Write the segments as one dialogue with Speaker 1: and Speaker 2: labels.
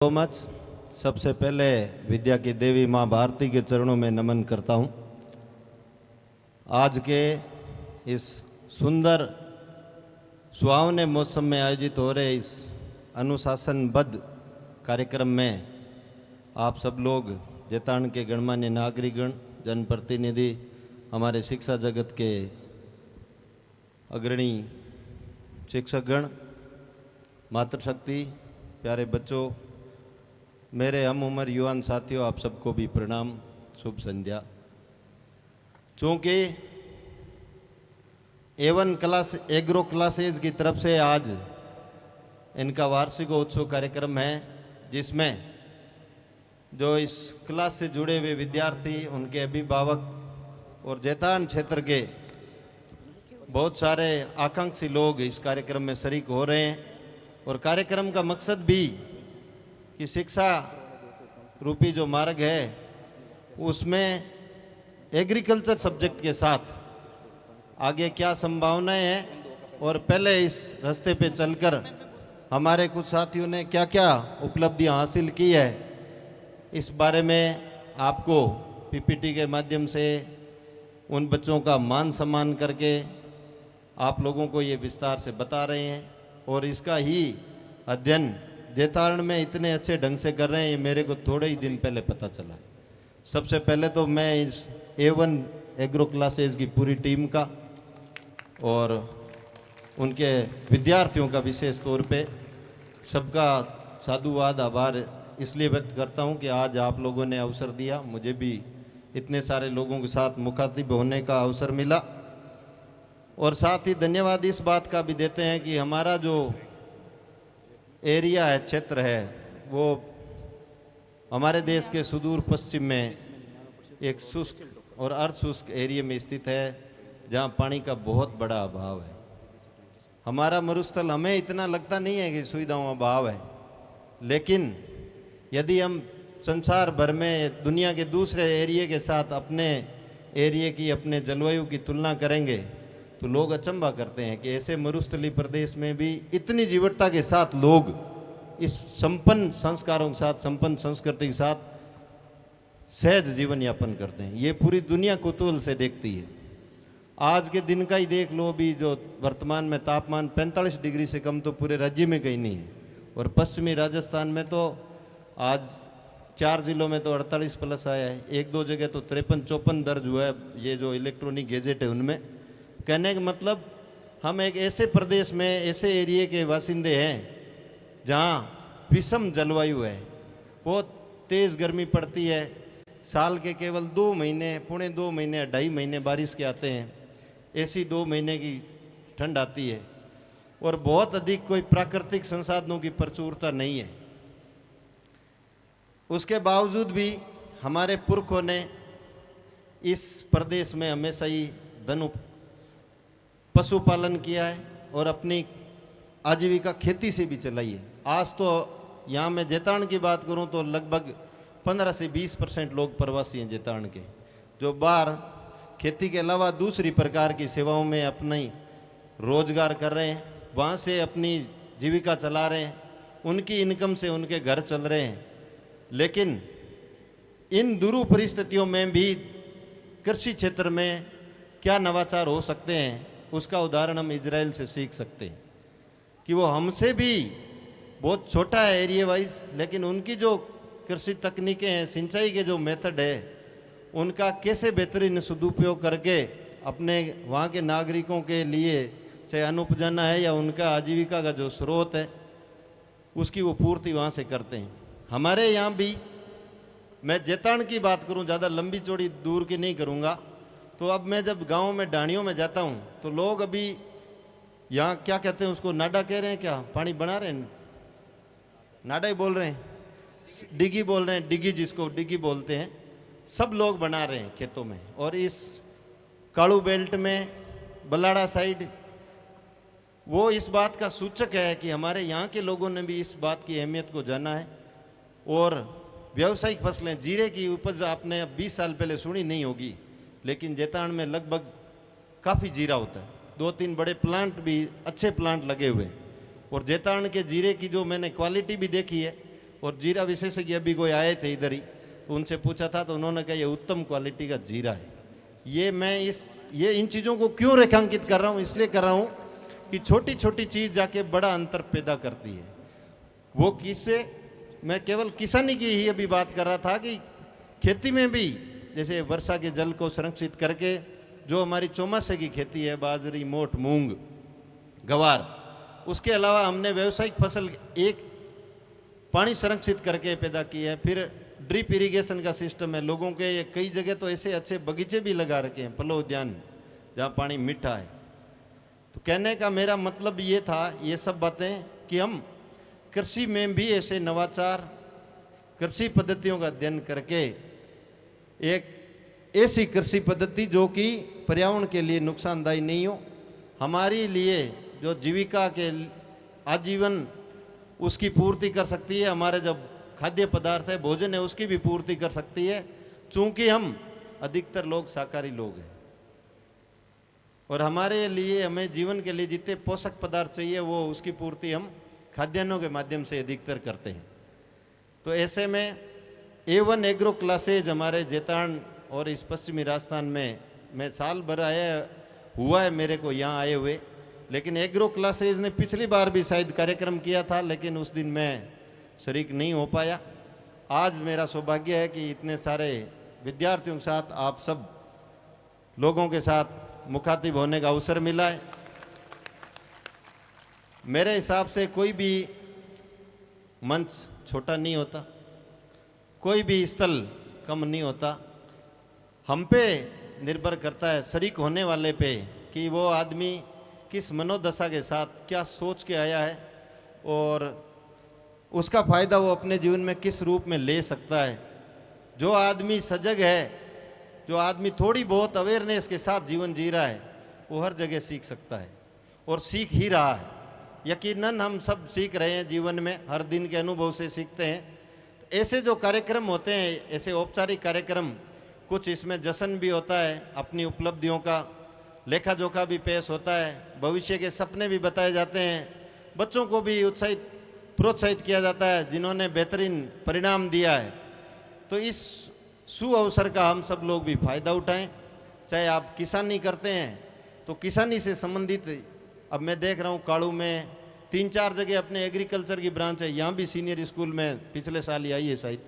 Speaker 1: So much. सबसे पहले विद्या की देवी माँ भारती के चरणों में नमन करता हूँ। आज के इस सुंदर सुहावने मौसम में आयोजित हो रहे इस अनुशासनबद्ध कार्यक्रम में आप सब लोग जैतारण के गणमान्य नागरिकगण, जनप्रतिनिधि, हमारे शिक्षा जगत के अग्रणी शिक्षकगण, मातृशक्ति, प्यारे बच्चों, मेरे हम उम्र युवान साथियों, आप सबको भी प्रणाम, शुभ संध्या। चूँकि A1 क्लास एग्रो क्लासेज की तरफ से आज इनका वार्षिकोत्सव कार्यक्रम है, जिसमें जो इस क्लास से जुड़े हुए विद्यार्थी, उनके अभिभावक और जैतारण क्षेत्र के बहुत सारे आकांक्षी लोग इस कार्यक्रम में शरीक हो रहे हैं। और कार्यक्रम का मकसद भी कि शिक्षा रूपी जो मार्ग है उसमें एग्रीकल्चर सब्जेक्ट के साथ आगे क्या संभावनाएं हैं और पहले इस रास्ते पे चलकर हमारे कुछ साथियों ने क्या क्या उपलब्धियां हासिल की है, इस बारे में आपको पीपीटी के माध्यम से उन बच्चों का मान सम्मान करके आप लोगों को ये विस्तार से बता रहे हैं। और इसका ही अध्ययन जैतारण में इतने अच्छे ढंग से कर रहे हैं, ये मेरे को थोड़े ही दिन पहले पता चला। सबसे पहले तो मैं इस A1 एग्रो क्लासेज की पूरी टीम का और उनके विद्यार्थियों का विशेष तौर पे सबका साधुवाद, आभार इसलिए व्यक्त करता हूं कि आज आप लोगों ने अवसर दिया, मुझे भी इतने सारे लोगों के साथ मुखातिब होने का अवसर मिला। और साथ ही धन्यवाद इस बात का भी देते हैं कि हमारा जो एरिया है, क्षेत्र है, वो हमारे देश के सुदूर पश्चिम में एक शुष्क और अर्ध शुष्क एरिया में स्थित है, जहाँ पानी का बहुत बड़ा अभाव है। हमारा मरुस्थल हमें इतना लगता नहीं है कि सुविधाओं का अभाव है, लेकिन यदि हम संसार भर में दुनिया के दूसरे एरिया के साथ अपने एरिया की, अपने जलवायु की तुलना करेंगे तो लोग अचंभा करते हैं कि ऐसे मरुस्थलीय प्रदेश में भी इतनी जीवटता के साथ लोग इस संपन्न संस्कारों के साथ, संपन्न संस्कृति के साथ सहज जीवन यापन करते हैं। ये पूरी दुनिया कुतूहल से देखती है। आज के दिन का ही देख लो, भी जो वर्तमान में तापमान 45 डिग्री से कम तो पूरे राज्य में कहीं नहीं है। और पश्चिमी राजस्थान में तो आज 4 जिलों में तो 48 प्लस आया है, एक दो जगह तो 53-54 दर्ज हुआ है। ये जो इलेक्ट्रॉनिक गैजेट है उनमें, कहने का मतलब हम एक ऐसे प्रदेश में, ऐसे एरिया के बासिंदे हैं जहाँ विषम जलवायु है, बहुत तेज़ गर्मी पड़ती है, साल के केवल 2 महीने, पौने 2 महीने, 2.5 महीने बारिश के आते हैं, ऐसी 2 महीने की ठंड आती है। और बहुत अधिक कोई प्राकृतिक संसाधनों की प्रचुरता नहीं है। उसके बावजूद भी हमारे पुरखों ने इस प्रदेश में हमेशा ही पशुपालन किया है और अपनी आजीविका खेती से भी चलाई है। आज तो यहाँ मैं जैतारण की बात करूँ तो लगभग 15 से 20% लोग प्रवासी हैं जैतारण के, जो बाहर खेती के अलावा दूसरी प्रकार की सेवाओं में अपनी रोजगार कर रहे हैं, वहाँ से अपनी जीविका चला रहे हैं, उनकी इनकम से उनके घर चल रहे हैं। लेकिन इन दुरूह परिस्थितियों में भी कृषि क्षेत्र में क्या नवाचार हो सकते हैं, उसका उदाहरण हम इजराइल से सीख सकते हैं कि वो हमसे भी बहुत छोटा है एरिया वाइज, लेकिन उनकी जो कृषि तकनीकें हैं, सिंचाई के जो मेथड है, उनका कैसे बेहतरीन सदुपयोग करके अपने वहाँ के नागरिकों के लिए, चाहे अन्न उपजाना है या उनका आजीविका का जो स्रोत है, उसकी वो पूर्ति वहाँ से करते हैं। हमारे यहाँ भी, मैं जैतारण की बात करूँ, ज़्यादा लंबी चौड़ी दूर की नहीं करूँगा, तो अब मैं जब गांव में डाणियों में जाता हूँ तो लोग अभी यहाँ क्या कहते हैं, उसको नाडा कह रहे हैं, क्या पानी बना रहे हैं, नाडा ही बोल रहे हैं, डिगी बोल रहे हैं, डिगी, जिसको डिगी बोलते हैं, सब लोग बना रहे हैं खेतों में। और इस कालू बेल्ट में बल्लाड़ा साइड, वो इस बात का सूचक है कि हमारे यहाँ के लोगों ने भी इस बात की अहमियत को जाना है। और व्यावसायिक फसलें, जीरे की उपज आपने 20 साल पहले सुनी नहीं होगी, लेकिन जैतारण में लगभग काफ़ी जीरा होता है, 2-3 बड़े प्लांट भी, अच्छे प्लांट लगे हुए हैं। और जैतारण के जीरे की जो मैंने क्वालिटी भी देखी है, और जीरा विशेषज्ञ अभी कोई आए थे इधर ही, तो उनसे पूछा था तो उन्होंने कहा ये उत्तम क्वालिटी का जीरा है। ये इन चीज़ों को क्यों रेखांकित कर रहा हूँ, इसलिए कर रहा हूँ कि छोटी छोटी चीज़ जाके बड़ा अंतर पैदा करती है। वो किससे, मैं केवल किसानी की ही अभी बात कर रहा था कि खेती में भी जैसे वर्षा के जल को संरक्षित करके जो हमारी चौमासे की खेती है, बाजरी, मोठ, मूंग, गवार, उसके अलावा हमने व्यावसायिक फसल एक पानी संरक्षित करके पैदा की है। फिर ड्रिप इरिगेशन का सिस्टम है लोगों के, कई जगह तो ऐसे अच्छे बगीचे भी लगा रखे हैं, फलो उद्यान, जहाँ पानी मीठा है। तो कहने का मेरा मतलब ये था, ये सब बातें कि हम कृषि में भी ऐसे नवाचार, कृषि पद्धतियों का अध्ययन करके एक ऐसी कृषि पद्धति जो कि पर्यावरण के लिए नुकसानदायी नहीं हो, हमारे लिए जो जीविका के आजीवन उसकी पूर्ति कर सकती है, हमारे जब खाद्य पदार्थ है, भोजन है, उसकी भी पूर्ति कर सकती है। चूंकि हम अधिकतर लोग शाकाहारी लोग हैं और हमारे लिए, हमें जीवन के लिए जितने पोषक पदार्थ चाहिए वो उसकी पूर्ति हम खाद्यान्नों के माध्यम से अधिकतर करते हैं। तो ऐसे में A1 एग्रो क्लासेज हमारे जेतान और इस पश्चिमी राजस्थान में, मैं साल भर हुआ है मेरे को यहाँ आए हुए, लेकिन एग्रो क्लासेज ने पिछली बार भी शायद कार्यक्रम किया था, लेकिन उस दिन मैं शरीक नहीं हो पाया। आज मेरा सौभाग्य है कि इतने सारे विद्यार्थियों के साथ, आप सब लोगों के साथ मुखातिब होने का अवसर मिला है। मेरे हिसाब से कोई भी मंच छोटा नहीं होता, कोई भी स्थल कम नहीं होता। हम पे निर्भर करता है, शरीक होने वाले पे, कि वो आदमी किस मनोदशा के साथ क्या सोच के आया है और उसका फ़ायदा वो अपने जीवन में किस रूप में ले सकता है। जो आदमी सजग है, जो आदमी थोड़ी बहुत अवेयरनेस के साथ जीवन जी रहा है, वो हर जगह सीख सकता है और सीख ही रहा है। यकीनन हम सब सीख रहे हैं, जीवन में हर दिन के अनुभव से सीखते हैं। तो ऐसे जो कार्यक्रम होते हैं, ऐसे औपचारिक कार्यक्रम, कुछ इसमें जश्न भी होता है, अपनी उपलब्धियों का लेखा जोखा भी पेश होता है, भविष्य के सपने भी बताए जाते हैं, बच्चों को भी प्रोत्साहित किया जाता है जिन्होंने बेहतरीन परिणाम दिया है। तो इस सुअवसर का हम सब लोग भी फायदा उठाएं। चाहे आप किसानी करते हैं तो किसानी से संबंधित, अब मैं देख रहा हूँ काड़ू में 3-4 जगह अपने एग्रीकल्चर की ब्रांच है, यहाँ भी सीनियर स्कूल में पिछले साल ही आई है शायद,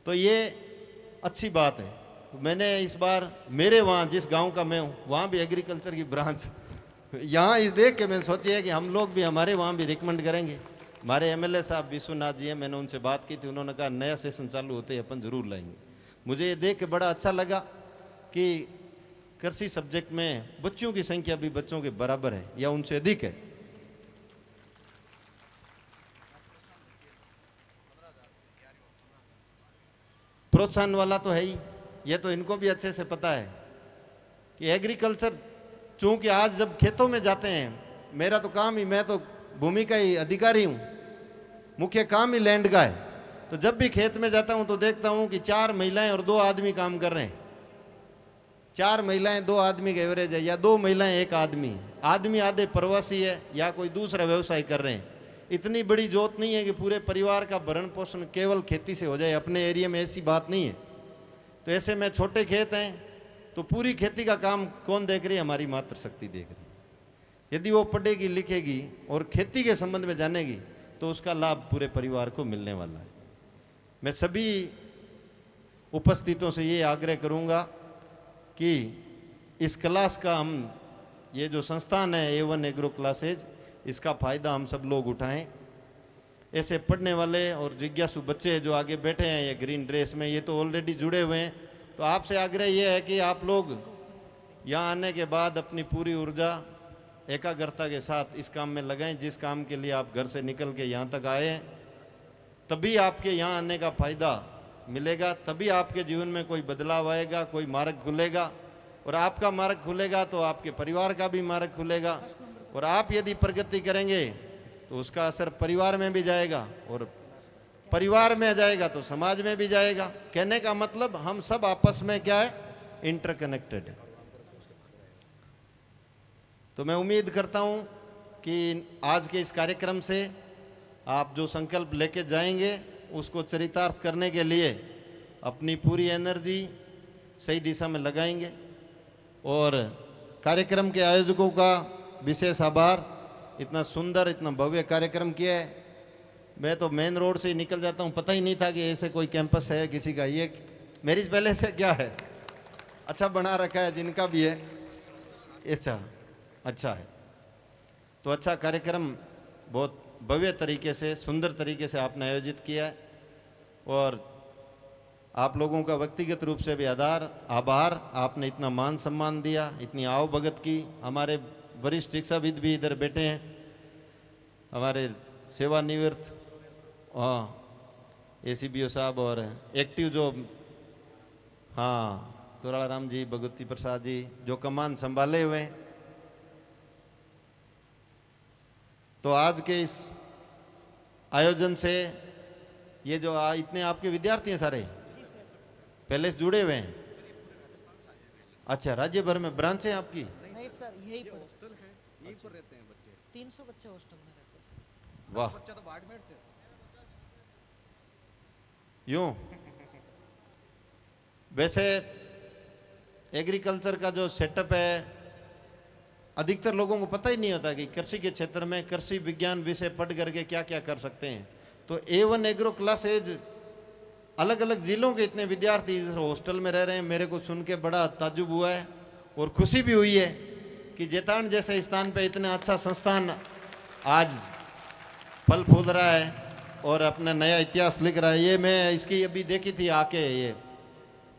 Speaker 1: तो ये अच्छी बात है। मैंने इस बार मेरे वहाँ जिस गांव का मैं हूँ वहाँ भी एग्रीकल्चर की ब्रांच यहाँ इस देख के मैंने सोची है कि हम लोग भी हमारे वहाँ भी रिकमेंड करेंगे। हमारे MLA साहब विश्वनाथ जी हैं, मैंने उनसे बात की थी, उन्होंने कहा नया सेशन चालू होते ही अपन ज़रूर लाएंगे। मुझे ये देख के बड़ा अच्छा लगा कि कृषि सब्जेक्ट में बच्चों की संख्या भी बच्चों के बराबर है या उनसे अधिक है। प्रोत्साहन वाला तो है ही, ये तो इनको भी अच्छे से पता है कि एग्रीकल्चर, चूंकि आज जब खेतों में जाते हैं, मेरा तो काम ही, मैं तो भूमि का ही अधिकारी हूँ, मुख्य काम ही लैंड का है। तो जब भी खेत में जाता हूँ तो देखता हूँ कि 4 महिलाएं और 2 आदमी काम कर रहे हैं। 4 महिलाएं 2 आदमी का एवरेज है, या 2 महिलाएं 1 आदमी। आदमी आधे प्रवासी है या कोई दूसरा व्यवसाय कर रहे हैं। इतनी बड़ी जोत नहीं है कि पूरे परिवार का भरण पोषण केवल खेती से हो जाए, अपने एरिया में ऐसी बात नहीं है। तो ऐसे में छोटे खेत हैं तो पूरी खेती का काम कौन देख रही है? हमारी मातृशक्ति देख रही है। यदि वो पढ़ेगी लिखेगी और खेती के संबंध में जानेगी तो उसका लाभ पूरे परिवार को मिलने वाला है। मैं सभी उपस्थितों से ये आग्रह करूंगा कि इस क्लास का, हम ये जो संस्थान है A1 एग्रो क्लासेज, इसका फ़ायदा हम सब लोग उठाएं। ऐसे पढ़ने वाले और जिज्ञासु बच्चे जो आगे बैठे हैं ये ग्रीन ड्रेस में, ये तो ऑलरेडी जुड़े हुए हैं। तो आपसे आग्रह ये है कि आप लोग यहाँ आने के बाद अपनी पूरी ऊर्जा एकाग्रता के साथ इस काम में लगाएं, जिस काम के लिए आप घर से निकल के यहाँ तक आए हैं। तभी आपके यहाँ आने का फ़ायदा मिलेगा, तभी आपके जीवन में कोई बदलाव आएगा, कोई मार्ग खुलेगा। और आपका मार्ग खुलेगा तो आपके परिवार का भी मार्ग खुलेगा। और आप यदि प्रगति करेंगे तो उसका असर परिवार में भी जाएगा, और परिवार में जाएगा तो समाज में भी जाएगा। कहने का मतलब हम सब आपस में क्या है? इंटरकनेक्टेड है। तो मैं उम्मीद करता हूं कि आज के इस कार्यक्रम से आप जो संकल्प लेके जाएंगे उसको चरितार्थ करने के लिए अपनी पूरी एनर्जी सही दिशा में लगाएंगे। और कार्यक्रम के आयोजकों का विशेष आभार, इतना सुंदर इतना भव्य कार्यक्रम किया है। मैं तो मेन रोड से ही निकल जाता हूँ, पता ही नहीं था कि ऐसे कोई कैंपस है किसी का। ये मैरिज पैलेस है क्या है? अच्छा बना रखा है, जिनका भी है अच्छा है। तो अच्छा कार्यक्रम बहुत भव्य तरीके से सुंदर तरीके से आपने आयोजित किया है। और आप लोगों का व्यक्तिगत रूप से भी आभार, आपने इतना मान सम्मान दिया, इतनी आओ भगत की। हमारे वरिष्ठ शिक्षाविद भी इधर बैठे हैं, हमारे सेवानिवृत्त ACBO साहब और एक्टिव जो तुराला राम जी, भगवती प्रसाद जी जो कमान संभाले हुए हैं। तो आज के इस आयोजन से ये जो इतने आपके विद्यार्थी हैं सारे पहले से जुड़े हुए हैं? अच्छा, राज्य भर में ब्रांच है आपकी?
Speaker 2: नहीं सर, यही हॉस्टल है, यहीं पर रहते हैं बच्चे। 300 बच्चे हॉस्टल में रहते हैं।
Speaker 1: वाह,
Speaker 2: बच्चा तो बाड़मेर से।
Speaker 1: यूं वैसे एग्रीकल्चर का जो सेटअप है, अधिकतर लोगों को पता ही नहीं होता कि कृषि के क्षेत्र में कृषि विज्ञान विषय पढ़ करके क्या क्या कर सकते हैं। तो A1 एग्रो क्लासेज अलग अलग जिलों के इतने विद्यार्थी इस हॉस्टल में रह रहे हैं। मेरे को सुन के बड़ा ताज्जुब हुआ है और खुशी भी हुई है कि जैतारण जैसे स्थान पे इतना अच्छा संस्थान आज फल फूल रहा है और अपना नया इतिहास लिख रहा है। ये मैं इसकी अभी देखी थी आके, ये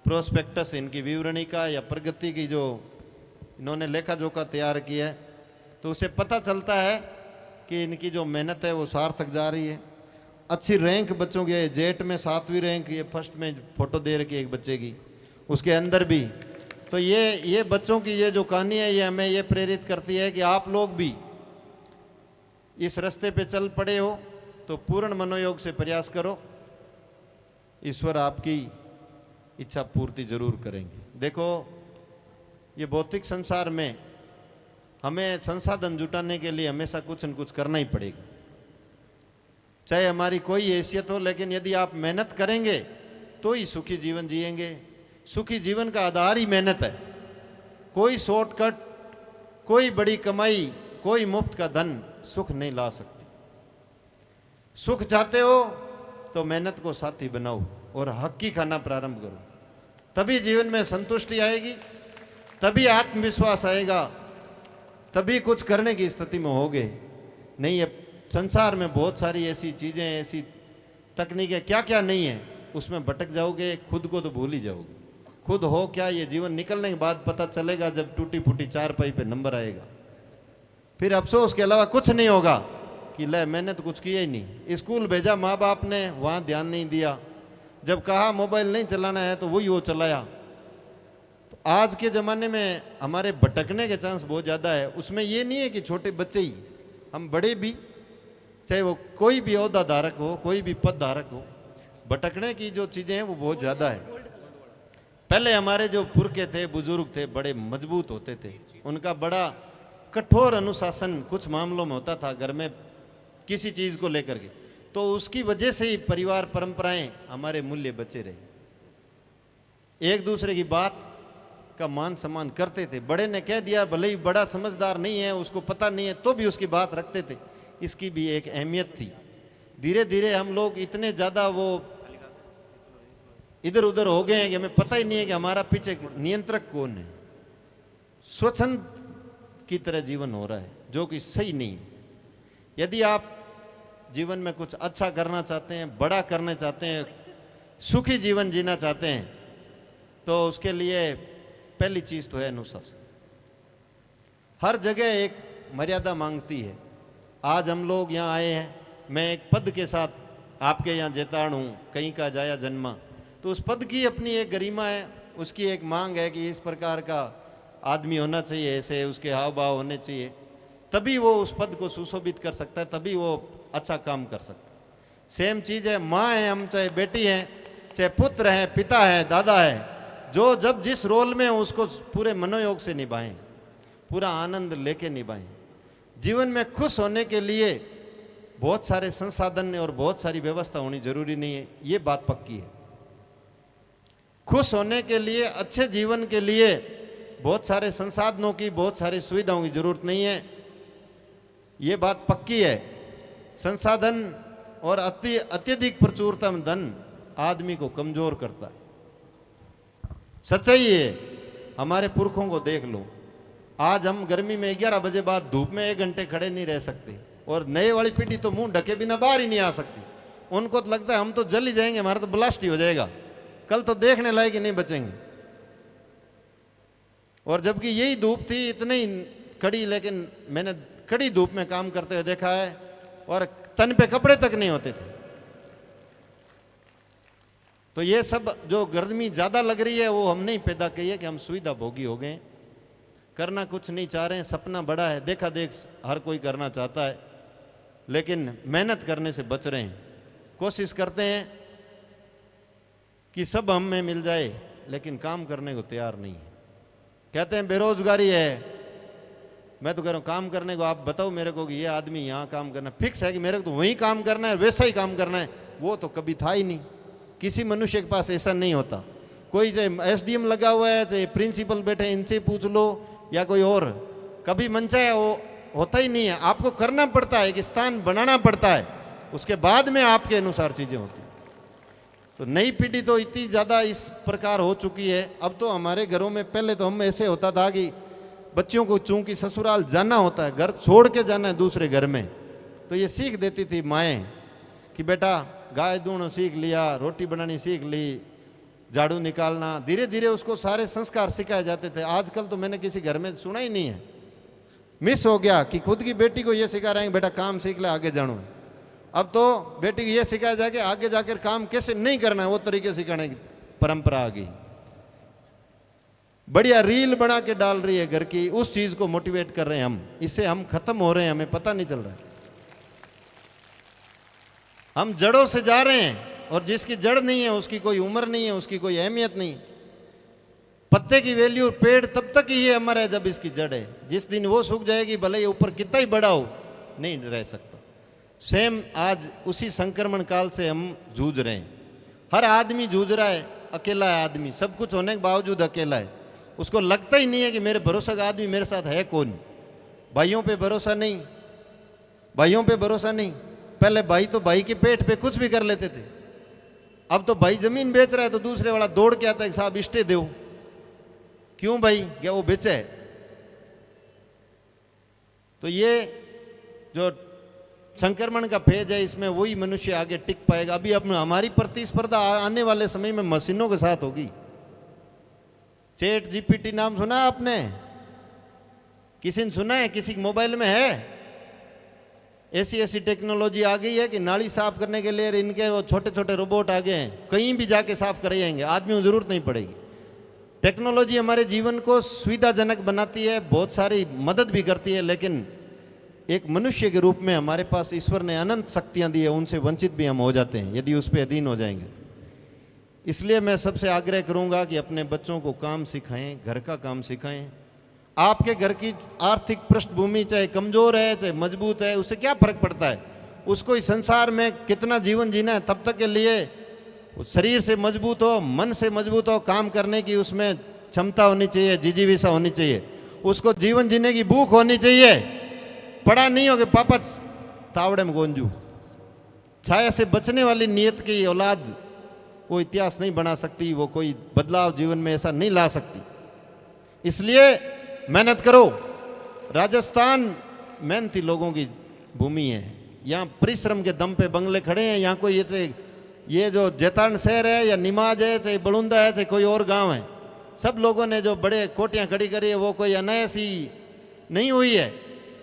Speaker 1: प्रोस्पेक्टस इनकी विवरणी का या प्रगति की जो इन्होंने लेखा जोखा तैयार किया है, तो उसे पता चलता है कि इनकी जो मेहनत है वो सार्थक जा रही है। अच्छी रैंक बच्चों की है, जेट में 7वीं रैंक, ये फर्स्ट में फोटो दे रखी है एक बच्चे की, उसके अंदर भी। तो ये बच्चों की ये जो कहानी है, ये हमें ये प्रेरित करती है कि आप लोग भी इस रास्ते पे चल पड़े हो तो पूर्ण मनोयोग से प्रयास करो, ईश्वर आपकी इच्छा पूर्ति जरूर करेंगे। देखो, ये भौतिक संसार में हमें संसाधन जुटाने के लिए हमेशा कुछ न कुछ करना ही पड़ेगा, चाहे हमारी कोई हैसियत हो। लेकिन यदि आप मेहनत करेंगे तो ही सुखी जीवन जिएंगे। सुखी जीवन का आधार ही मेहनत है। कोई शॉर्टकट, कोई बड़ी कमाई, कोई मुफ्त का धन सुख नहीं ला सकती। सुख चाहते हो तो मेहनत को साथी बनाओ और हक खाना प्रारंभ करो, तभी जीवन में संतुष्टि आएगी, तभी आत्मविश्वास आएगा, तभी कुछ करने की स्थिति में होगे। नहीं, ये संसार में बहुत सारी ऐसी चीजें, ऐसी तकनीकें क्या क्या नहीं है, उसमें भटक जाओगे, खुद को तो भूल ही जाओगे। खुद हो क्या, ये जीवन निकलने के बाद पता चलेगा, जब टूटी फूटी चारपाई पे नंबर आएगा। फिर अफसोस के अलावा कुछ नहीं होगा कि ले मैंने तो कुछ किया ही नहीं। स्कूल भेजा माँ बाप ने, वहाँ ध्यान नहीं दिया, जब कहा मोबाइल नहीं चलाना है तो वही वो चलाया। तो आज के ज़माने में हमारे भटकने के चांस बहुत ज़्यादा है। उसमें ये नहीं है कि छोटे बच्चे ही, हम बड़े भी, चाहे वो कोई भी ओहदा धारक हो, कोई भी पद धारक हो, भटकने की जो चीज़ें हैं वो बहुत ज़्यादा है। पहले हमारे जो पुरखे थे, बुजुर्ग थे, बड़े मजबूत होते थे, उनका बड़ा कठोर अनुशासन कुछ मामलों में होता था घर में किसी चीज़ को लेकर के, तो उसकी वजह से ही परिवार परंपराएं हमारे मूल्य बचे रहे। एक दूसरे की बात का मान सम्मान करते थे। बड़े ने कह दिया, भले ही बड़ा समझदार नहीं है, उसको पता नहीं है, तो भी उसकी बात रखते थे। इसकी भी एक अहमियत थी। धीरे धीरे हम लोग इतने ज़्यादा वो इधर उधर हो गए हैं कि हमें पता ही नहीं है कि हमारा पीछे नियंत्रक कौन है। स्वच्छंद की तरह जीवन हो रहा है, जो कि सही नहीं है। यदि आप जीवन में कुछ अच्छा करना चाहते हैं, बड़ा करना चाहते हैं, सुखी जीवन जीना चाहते हैं, तो उसके लिए पहली चीज तो है अनुशासन। हर जगह एक मर्यादा मांगती है। आज हम लोग यहाँ आए हैं, मैं एक पद के साथ आपके यहाँ जैतारण हूँ, कहीं का जाया जन्मा, तो उस पद की अपनी एक गरिमा है, उसकी एक मांग है कि इस प्रकार का आदमी होना चाहिए, ऐसे उसके हाव भाव होने चाहिए, तभी वो उस पद को सुशोभित कर सकता है, तभी वो अच्छा काम कर सकता है। सेम चीज़ है, माँ है हम, चाहे बेटी है, चाहे पुत्र है, पिता है, दादा है, जो जब जिस रोल में हो उसको पूरे मनोयोग से निभाएं, पूरा आनंद लेके निभाएं। जीवन में खुश होने के लिए बहुत सारे संसाधन और बहुत सारी व्यवस्था होनी जरूरी नहीं है, ये बात पक्की है। खुश होने के लिए, अच्छे जीवन के लिए बहुत सारे संसाधनों की, बहुत सारी सुविधाओं की जरूरत नहीं है, ये बात पक्की है। संसाधन और अत्यधिक प्रचुरता में धन आदमी को कमजोर करता है, सच्चाई है। हमारे पुरखों को देख लो, आज हम गर्मी में 11 बजे बाद धूप में 1 घंटे खड़े नहीं रह सकते, और नए वाली पीढ़ी तो मुंह ढके बिना बाहर ही नहीं आ सकती। उनको तो लगता है हम तो जल ही जाएंगे, हमारा तो ब्लास्ट ही हो जाएगा, कल तो देखने लायक ही नहीं बचेंगे। और जबकि यही धूप थी इतनी कड़ी, लेकिन मैंने कड़ी धूप में काम करते हुए देखा है, और तन पे कपड़े तक नहीं होते थे। तो ये सब जो गर्मी ज्यादा लग रही है वो हम नहीं पैदा की है कि हम सुविधा भोगी हो गए, करना कुछ नहीं चाह रहे हैं। सपना बड़ा है, देखा देख हर कोई करना चाहता है, लेकिन मेहनत करने से बच रहे हैं। कोशिश करते हैं कि सब हम में मिल जाए, लेकिन काम करने को तैयार नहीं है। कहते हैं बेरोजगारी है, मैं तो कह रहा हूं काम करने को। आप बताओ मेरे को कि ये आदमी यहाँ काम करना फिक्स है कि मेरे को तो वहीं काम करना है, वैसा ही काम करना है, वो तो कभी था ही नहीं। किसी मनुष्य के पास ऐसा नहीं होता। कोई चाहे एसडीएम लगा हुआ है, चाहे प्रिंसिपल बैठे, इनसे पूछ लो, या कोई और, कभी मन चाहे वो होता ही नहीं है। आपको करना पड़ता है, एक स्थान बनाना पड़ता है, उसके बाद में आपके अनुसार चीजें होती हैं। तो नई पीढ़ी तो इतनी ज्यादा इस प्रकार हो चुकी है। अब तो हमारे घरों में, पहले तो हम ऐसे होता था कि बच्चों को चूंकि ससुराल जाना होता है, घर छोड़ के जाना है दूसरे घर में, तो ये सीख देती थी माएँ कि बेटा गाय दूहना सीख लिया, रोटी बनानी सीख ली, झाड़ू निकालना, धीरे धीरे उसको सारे संस्कार सिखाए जाते थे। आजकल तो मैंने किसी घर में सुना ही नहीं है, मिस हो गया कि खुद की बेटी को ये सिखा रहे हैं बेटा काम सीख ले आगे जानो। अब तो बेटी को ये सिखाया जाए कि आगे जाकर काम कैसे नहीं करना है, वो तरीके सिखाने की परंपरा आ गई। बढ़िया रील बना के डाल रही है घर की, उस चीज को मोटिवेट कर रहे हैं हम, इससे हम खत्म हो रहे हैं, हमें पता नहीं चल रहा है। हम जड़ों से जा रहे हैं, और जिसकी जड़ नहीं है उसकी कोई उम्र नहीं है, उसकी कोई अहमियत नहीं। पत्ते की वैल्यू, पेड़ तब तक ही है अमर है जब इसकी जड़ है, जिस दिन वो सूख जाएगी भले ही ऊपर कितना ही बड़ा हो, नहीं रह सकता। सेम आज उसी संक्रमण काल से हम जूझ रहे हैं। हर आदमी जूझ रहा है, अकेला है आदमी, सब कुछ होने के बावजूद अकेला है। उसको लगता ही नहीं है कि मेरे भरोसा का आदमी मेरे साथ है कौन। भाइयों पे भरोसा नहीं, भाइयों पे भरोसा नहीं। पहले भाई तो भाई के पेट पे कुछ भी कर लेते थे, अब तो भाई जमीन बेच रहा है तो दूसरे वाला दौड़ के आता है कि साहब इष्टे दो। क्यों भाई, क्या वो बेचे है? तो ये जो संक्रमण का फेज है, इसमें वही मनुष्य आगे टिक पाएगा। अभी अपने हमारी प्रतिस्पर्धा आने वाले समय में मशीनों के साथ होगी। चैट जीपीटी नाम सुना है आपने? किसी ने सुना है? किसी के मोबाइल में है? ऐसी ऐसी टेक्नोलॉजी आ गई है कि नाली साफ करने के लिए इनके वो छोटे छोटे रोबोट आ गए हैं, कहीं भी जाके साफ कर जाएंगे, आदमियों की जरूरत नहीं पड़ेगी। टेक्नोलॉजी हमारे जीवन को सुविधाजनक बनाती है, बहुत सारी मदद भी करती है, लेकिन एक मनुष्य के रूप में हमारे पास ईश्वर ने अनंत शक्तियां दी है, उनसे वंचित भी हम हो जाते हैं यदि उस पर अधीन हो जाएंगे। इसलिए मैं सबसे आग्रह करूंगा कि अपने बच्चों को काम सिखाएं, घर का काम सिखाएं। आपके घर की आर्थिक पृष्ठभूमि चाहे कमजोर है चाहे मजबूत है, उससे क्या फर्क पड़ता है? उसको इस संसार में कितना जीवन जीना है, तब तक के लिए शरीर से मजबूत हो, मन से मजबूत हो, काम करने की उसमें क्षमता होनी चाहिए, जिजीविषा होनी चाहिए, उसको जीवन जीने की भूख होनी चाहिए। पढ़ा नहीं हो कि पापा तावड़े में गोंजू। छाया से बचने वाली नियत की औलाद वो इतिहास नहीं बना सकती, वो कोई बदलाव जीवन में ऐसा नहीं ला सकती। इसलिए मेहनत करो। राजस्थान मेहनती लोगों की भूमि है, यहाँ परिश्रम के दम पे बंगले खड़े हैं। यहाँ कोई ये जो जैतारण शहर है या निमाज है चाहे बलुंदा है चाहे कोई और गांव है, सब लोगों ने जो बड़े कोटियाँ खड़ी करी है वो कोई अनायास ही नहीं हुई है,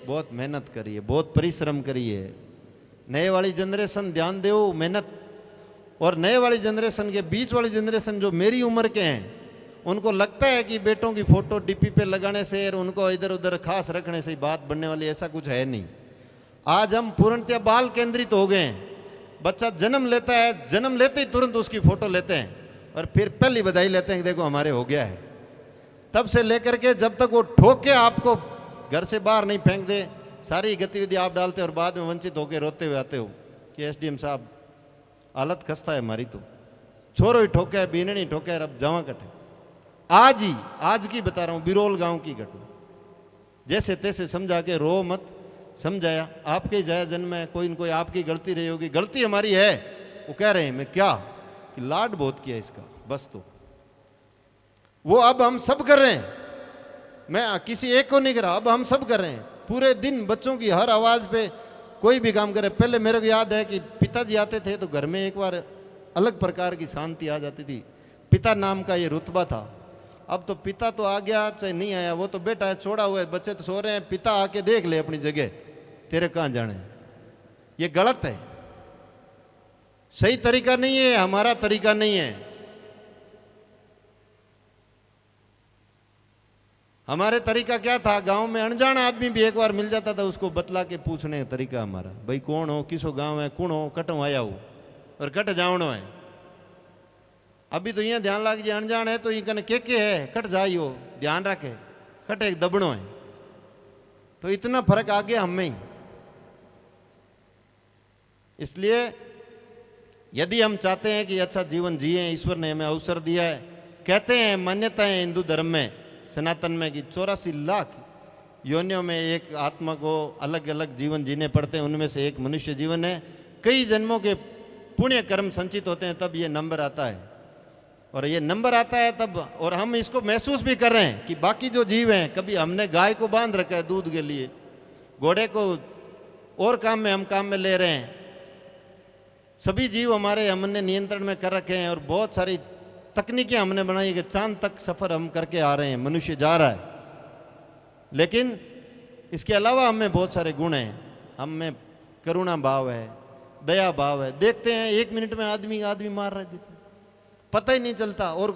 Speaker 1: बहुत मेहनत करी है, बहुत परिश्रम करी है। नए वाली जनरेशन ध्यान दो, मेहनत। और नए वाली जनरेशन के बीच वाली जनरेशन जो मेरी उम्र के हैं, उनको लगता है कि बेटों की फोटो डीपी पे लगाने से और उनको इधर उधर खास रखने से बात बनने वाली, ऐसा कुछ है नहीं। आज हम पूर्णतः बाल केंद्रित हो गए हैं। बच्चा जन्म लेता है, जन्म लेते ही तुरंत उसकी फोटो लेते हैं और फिर पहली बधाई लेते हैं कि देखो हमारे हो गया है। तब से लेकर के जब तक वो ठोक के आपको घर से बाहर नहीं फेंक दे, सारी गतिविधि आप डालते हो और बाद में वंचित होकर रोते हुए आते हो कि एसडीएम साहब हालत खस्ता है हमारी, तो छोरो ही ठोके, बीननी ठोके, अब जावा कटे। आज की बता रहा हूं, बिरोल गांव की घटना। जैसे तैसे समझा के, रो मत, समझाया, आपके ही जया जन्म है, कोई न कोई आपकी गलती रही होगी, गलती हमारी है। वो कह रहे हैं मैं क्या कि लाड बहुत किया इसका, बस। तो वो अब हम सब कर रहे हैं, मैं किसी एक को नहीं कर रहा, अब हम सब कर रहे हैं। पूरे दिन बच्चों की हर आवाज पे कोई भी काम करे। पहले मेरे को याद है कि पिताजी आते थे तो घर में एक बार अलग प्रकार की शांति आ जाती थी। पिता नाम का ये रुतबा था। अब तो पिता तो आ गया चाहे नहीं आया, वो तो बेटा है, छोड़ा हुआ है, बच्चे तो सो रहे हैं, पिता आके देख ले अपनी जगह, तेरे कहां जाने। ये गलत है, सही तरीका नहीं है, हमारा तरीका नहीं है। हमारे तरीका क्या था, गांव में अनजान आदमी भी एक बार मिल जाता था, उसको बतला के पूछने का तरीका हमारा, भाई कौन हो, किसो गांव है, कौन हो, कटो आया हो और कट जावणो है। अभी तो यहाँ ध्यान लाग जाए, अनजान है तो ये कने के है, कट जाइयो, ध्यान रखे, कट एक दबणो है। तो इतना फर्क आ गया हमें ही। इसलिए यदि हम चाहते हैं कि अच्छा जीवन जिए, ईश्वर ने हमें अवसर दिया है। कहते हैं, मान्यता है हिंदू धर्म में, सनातन में, कि 84 लाख योनियों में एक आत्मा को अलग अलग जीवन जीने पड़ते हैं, उनमें से एक मनुष्य जीवन है। कई जन्मों के पुण्य कर्म संचित होते हैं, तब ये नंबर आता है। और ये नंबर आता है तब, और हम इसको महसूस भी कर रहे हैं कि बाकी जो जीव हैं, कभी हमने गाय को बांध रखा है दूध के लिए, घोड़े को और काम में हम काम में ले रहे हैं। सभी जीव हमारे हमने नियंत्रण में कर रखे हैं, और बहुत सारी तकनीकें हमने बनाई कि चांद तक सफर हम करके आ रहे हैं, मनुष्य जा रहा है। लेकिन इसके अलावा हमें बहुत सारे गुण हैं। हम में करुणा भाव है, दया भाव है। देखते हैं 1 मिनट में आदमी मार रहे देते, पता ही नहीं चलता। और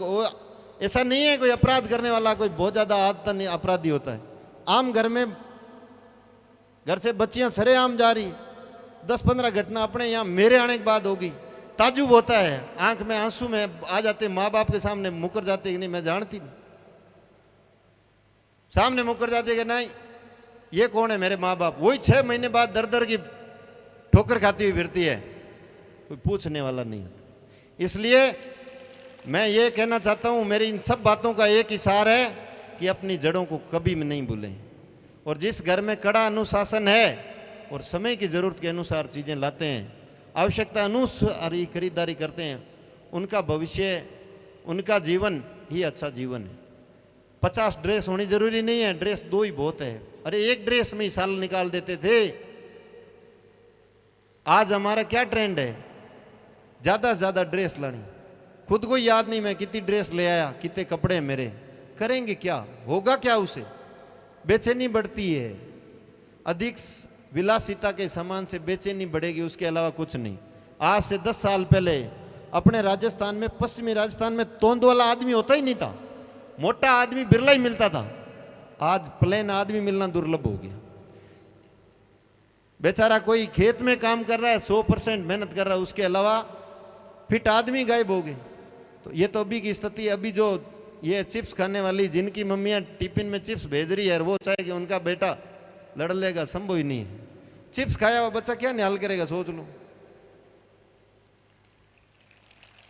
Speaker 1: ऐसा नहीं है कोई अपराध करने वाला कोई बहुत ज्यादा आदत अपराधी होता है। आम घर में, घर से बच्चियां सरेआम जा रही, 10-15 घटना अपने यहाँ मेरे आने के बाद होगी। ताजुब होता है, आंख में आंसू में आ जाते, माँ बाप के सामने मुकर जाते कि नहीं, मैं जानती नहीं, सामने मुकर जाते कि नहीं ये कौन है, मेरे माँ बाप। वही 6 महीने बाद दर दर की ठोकर खाती हुई फिरती है, कोई पूछने वाला नहीं होता। इसलिए मैं ये कहना चाहता हूं, मेरी इन सब बातों का एक ही सार है कि अपनी जड़ों को कभी नहीं भूलें। और जिस घर में कड़ा अनुशासन है और समय की जरूरत के अनुसार चीजें लाते हैं, आवश्यकता अनुसार ही खरीदारी करते हैं, उनका भविष्य, उनका जीवन ही अच्छा जीवन है। 50 ड्रेस होनी जरूरी नहीं है, ड्रेस 2 ही बहुत है। अरे एक ड्रेस में ही साल निकाल देते थे। आज हमारा क्या ट्रेंड है, ज्यादा से ज्यादा ड्रेस लानी। खुद को याद नहीं मैं कितनी ड्रेस ले आया, कितने कपड़े मेरे, करेंगे क्या, होगा क्या, उसे बेचैनी बढ़ती है। अधिक विलासिता के सामान से बेचैनी बढ़ेगी, उसके अलावा कुछ नहीं। आज से 10 साल पहले अपने राजस्थान में, पश्चिमी राजस्थान में तोंद वाला आदमी होता ही नहीं था, मोटा आदमी बिरला ही मिलता था। आज प्लेन आदमी मिलना दुर्लभ हो गया। बेचारा कोई खेत में काम कर रहा है, 100% मेहनत कर रहा है, उसके अलावा फिट आदमी गायब हो गए। तो ये तो अभी की स्थिति। अभी जो ये चिप्स खाने वाली, जिनकी मम्मियां टिफिन में चिप्स भेज रही है, वो चाहे कि उनका बेटा लड़ लेगा, संभव ही नहीं है। चिप्स खाया हुआ बच्चा क्या निहाल करेगा, सोच लो।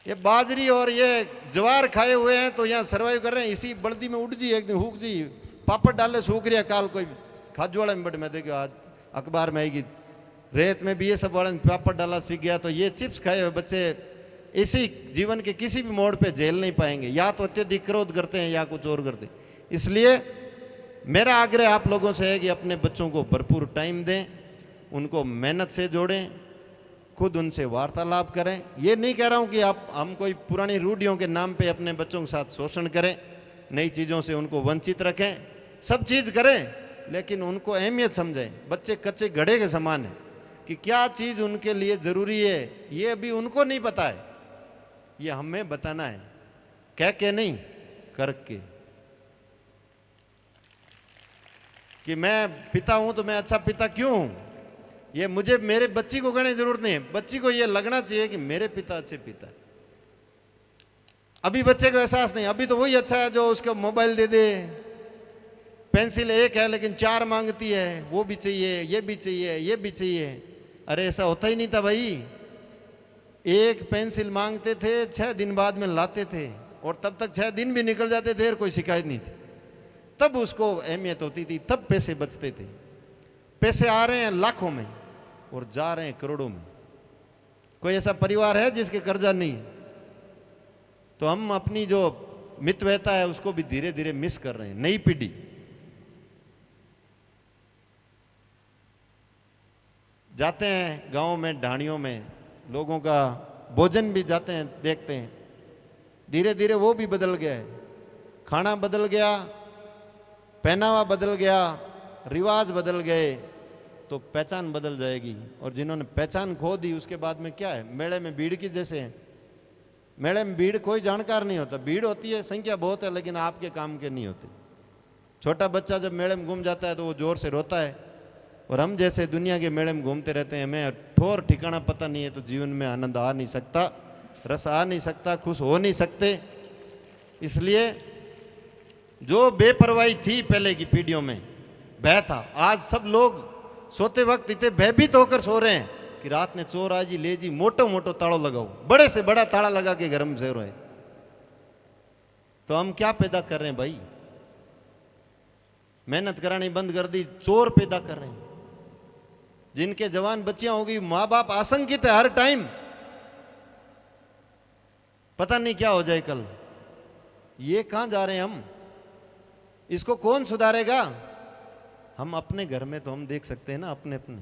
Speaker 1: ये बाजरी और ये ज्वार खाए हुए हैं तो यहाँ सर्वाइव कर रहे हैं। इसी बल्दी में उठ जी, एक दिन हुक जी, पापड़ डाले सूख रहा, काल कोई खाजवाड़ा में बट में देखो, आज अखबार में आएगी, रेत में भी ये सब वाले पापड़ डाला सीख गया। तो ये चिप्स खाए हुए बच्चे इसी जीवन के किसी भी मोड़ पे झेल नहीं पाएंगे, या तो अत्यधिक क्रोध करते हैं या कुछ और करते। इसलिए मेरा आग्रह आप लोगों से है कि अपने बच्चों को भरपूर टाइम दें, उनको मेहनत से जोड़ें, खुद उनसे वार्तालाप करें। ये नहीं कह रहा हूं कि आप हम कोई पुरानी रूढ़ियों के नाम पे अपने बच्चों के साथ शोषण करें, नई चीज़ों से उनको वंचित रखें, सब चीज़ करें, लेकिन उनको अहमियत समझें। बच्चे कच्चे घड़े के समान है कि क्या चीज़ उनके लिए ज़रूरी है, ये अभी उनको नहीं पता है, ये हमें बताना है, कह के नहीं, करके। कि मैं पिता हूं तो मैं अच्छा पिता क्यों हूं, ये मुझे मेरे बच्ची को कहने की जरूरत नहीं है। बच्ची को ये लगना चाहिए कि मेरे पिता अच्छे पिता है। अभी बच्चे को एहसास नहीं, अभी तो वही अच्छा है जो उसको मोबाइल दे दे, पेंसिल एक है लेकिन 4 मांगती है, वो भी चाहिए, ये भी चाहिए, ये भी चाहिए। अरे ऐसा होता ही नहीं था भाई। एक पेंसिल मांगते थे, 6 दिन बाद में लाते थे, और तब तक 6 दिन भी निकल जाते थे और कोई शिकायत नहीं थी। तब उसको अहमियत होती थी, तब पैसे बचते थे। पैसे आ रहे हैं लाखों में और जा रहे हैं करोड़ों में। कोई ऐसा परिवार है जिसके कर्जा नहीं? तो हम अपनी जो मितव्यता है उसको भी धीरे धीरे मिस कर रहे हैं। नई पीढ़ी जाते हैं गांव में, ढाणियों में, लोगों का भोजन भी जाते हैं, देखते हैं, धीरे धीरे वो भी बदल गया है। खाना बदल गया, पहनावा बदल गया, रिवाज बदल गए, तो पहचान बदल जाएगी। और जिन्होंने पहचान खो दी उसके बाद में क्या है? मेले में भीड़ की जैसे है। मेले में भीड़ कोई जानकार नहीं होता। भीड़ होती है, संख्या बहुत है, लेकिन आपके काम के नहीं होते। छोटा बच्चा जब मेले में घूम जाता है तो वो जोर से रोता है, और हम जैसे दुनिया के मेले में घूमते रहते हैं, हमें ठोर ठिकाना पता नहीं है, तो जीवन में आनंद आ नहीं सकता, रस आ नहीं सकता, खुश हो नहीं सकते। इसलिए जो बेपरवाही थी पहले की पीढ़ियों में, भय था, आज सब लोग सोते वक्त इतने भयभीत होकर सो रहे हैं कि रात ने चोर आ जी, ले जी, मोटो मोटो ताड़ो लगाओ, बड़े से बड़ा ताड़ा लगा के घर में सो रहे। तो हम क्या पैदा कर रहे हैं भाई? मेहनत करानी बंद कर दी, चोर पैदा कर रहे हैं। जिनके जवान बच्चियां होगी, माँ बाप आशंकित है हर टाइम, पता नहीं क्या हो जाए कल। ये कहां जा रहे हैं हम? इसको कौन सुधारेगा? हम अपने घर में तो हम देख सकते हैं ना, अपने अपने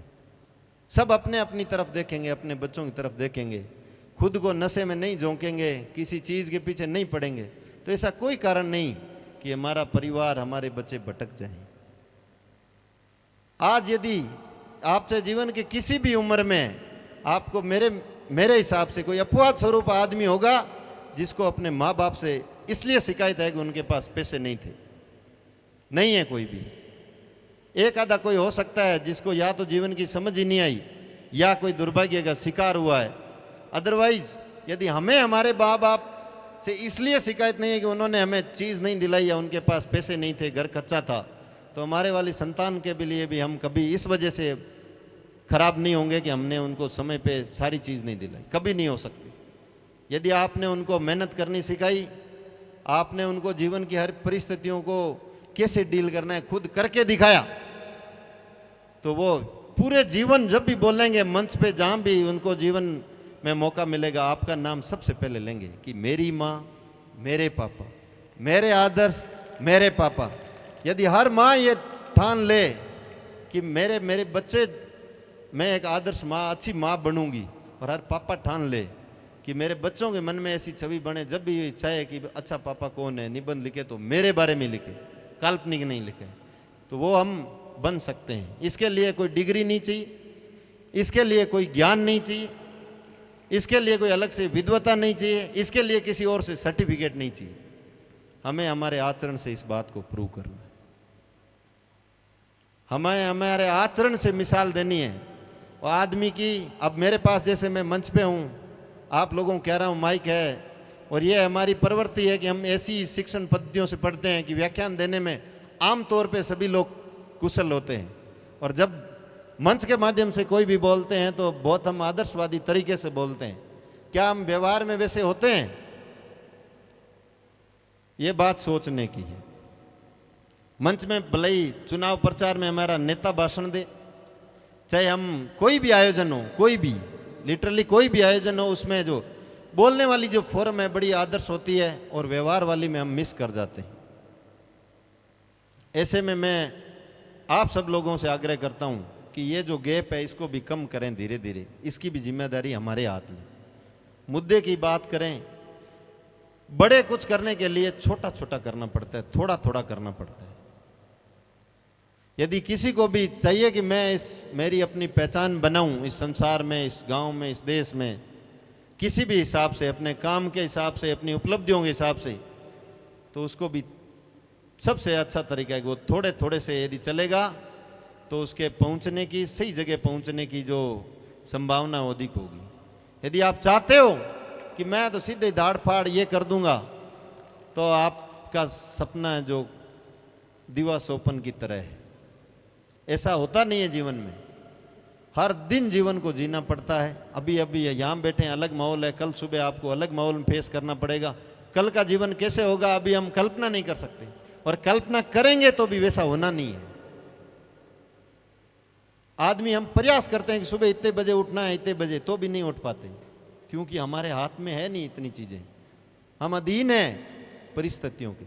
Speaker 1: सब अपने अपनी तरफ देखेंगे, अपने बच्चों की तरफ देखेंगे, खुद को नशे में नहीं झोंकेंगे, किसी चीज के पीछे नहीं पड़ेंगे, तो ऐसा कोई कारण नहीं कि हमारा परिवार, हमारे बच्चे भटक जाएं। आज यदि आपसे जीवन के किसी भी उम्र में आपको मेरे हिसाब से कोई अपवाद स्वरूप आदमी होगा जिसको अपने माँ बाप से इसलिए शिकायत है कि उनके पास पैसे नहीं थे। नहीं है कोई भी। एक आधा कोई हो सकता है जिसको या तो जीवन की समझ ही नहीं आई या कोई दुर्भाग्य का शिकार हुआ है। अदरवाइज यदि हमें हमारे माँ बाप से इसलिए शिकायत नहीं है कि उन्होंने हमें चीज़ नहीं दिलाई या उनके पास पैसे नहीं थे, घर कच्चा था, तो हमारे वाली संतान के भी लिए भी हम कभी इस वजह से खराब नहीं होंगे कि हमने उनको समय पे सारी चीज़ नहीं दिलाई। कभी नहीं हो सकती। यदि आपने उनको मेहनत करनी सिखाई, आपने उनको जीवन की हर परिस्थितियों को कैसे डील करना है खुद करके दिखाया, तो वो पूरे जीवन जब भी बोलेंगे मंच पे, जहाँ भी उनको जीवन में मौका मिलेगा, आपका नाम सबसे पहले लेंगे कि मेरी माँ, मेरे पापा, मेरे आदर्श, मेरे पापा। यदि हर माँ ये ठान ले कि मेरे बच्चे, मैं एक आदर्श माँ, अच्छी माँ बनूंगी, और हर पापा ठान ले कि मेरे बच्चों के मन में ऐसी छवि बने, जब भी चाहे कि अच्छा पापा कौन है, निबंध लिखे तो मेरे बारे में लिखे, काल्पनिक नहीं लिखे, तो वो हम बन सकते हैं। इसके लिए कोई डिग्री नहीं चाहिए, इसके लिए कोई ज्ञान नहीं चाहिए, इसके लिए कोई अलग से विद्वता नहीं चाहिए, इसके लिए किसी और से सर्टिफिकेट नहीं चाहिए। हमें हमारे आचरण से इस बात को प्रूव करना है। हमें हमारे आचरण से मिसाल देनी है। और आदमी की, अब मेरे पास जैसे मैं मंच पे हूँ, आप लोगों को कह रहा हूँ, माइक है, और ये हमारी प्रवृत्ति है कि हम ऐसी शिक्षण पद्धतियों से पढ़ते हैं कि व्याख्यान देने में आमतौर पे सभी लोग कुशल होते हैं, और जब मंच के माध्यम से कोई भी बोलते हैं तो बहुत हम आदर्शवादी तरीके से बोलते हैं। क्या हम व्यवहार में वैसे होते हैं? ये बात सोचने की है। मंच में भले ही चुनाव प्रचार में हमारा नेता भाषण दे, चाहे हम कोई भी आयोजन हो, कोई भी, लिटरली कोई भी आयोजन हो, उसमें जो बोलने वाली जो फॉर्म है बड़ी आदर्श होती है, और व्यवहार वाली में हम मिस कर जाते हैं। ऐसे में मैं आप सब लोगों से आग्रह करता हूं कि ये जो गैप है इसको भी कम करें धीरे धीरे। इसकी भी जिम्मेदारी हमारे हाथ में। मुद्दे की बात करें, बड़े कुछ करने के लिए छोटा छोटा करना पड़ता है, थोड़ा थोड़ा करना पड़ता है। यदि किसी को भी चाहिए कि मैं मेरी अपनी पहचान बनाऊं इस संसार में, इस गांव में, इस देश में, किसी भी हिसाब से, अपने काम के हिसाब से, अपनी उपलब्धियों के हिसाब से, तो उसको भी सबसे अच्छा तरीका है कि वो थोड़े थोड़े से यदि चलेगा तो उसके पहुंचने की, सही जगह पहुंचने की जो संभावना अधिक होगी। यदि आप चाहते हो कि मैं तो सीधे दाड़ फाड़ ये कर दूंगा, तो आपका सपना जो दीवा सोपन की तरह है। ऐसा होता नहीं है जीवन में, हर दिन जीवन को जीना पड़ता है। अभी अभी यहाँ बैठे हैं, अलग माहौल है, कल सुबह आपको अलग माहौल में फेस करना पड़ेगा। कल का जीवन कैसे होगा अभी हम कल्पना नहीं कर सकते, और कल्पना करेंगे तो भी वैसा होना नहीं है। आदमी हम प्रयास करते हैं कि सुबह इतने बजे उठना है, इतने बजे, तो भी नहीं उठ पाते, क्योंकि हमारे हाथ में है नहीं इतनी चीजें, हम अधीन हैं परिस्थितियों के।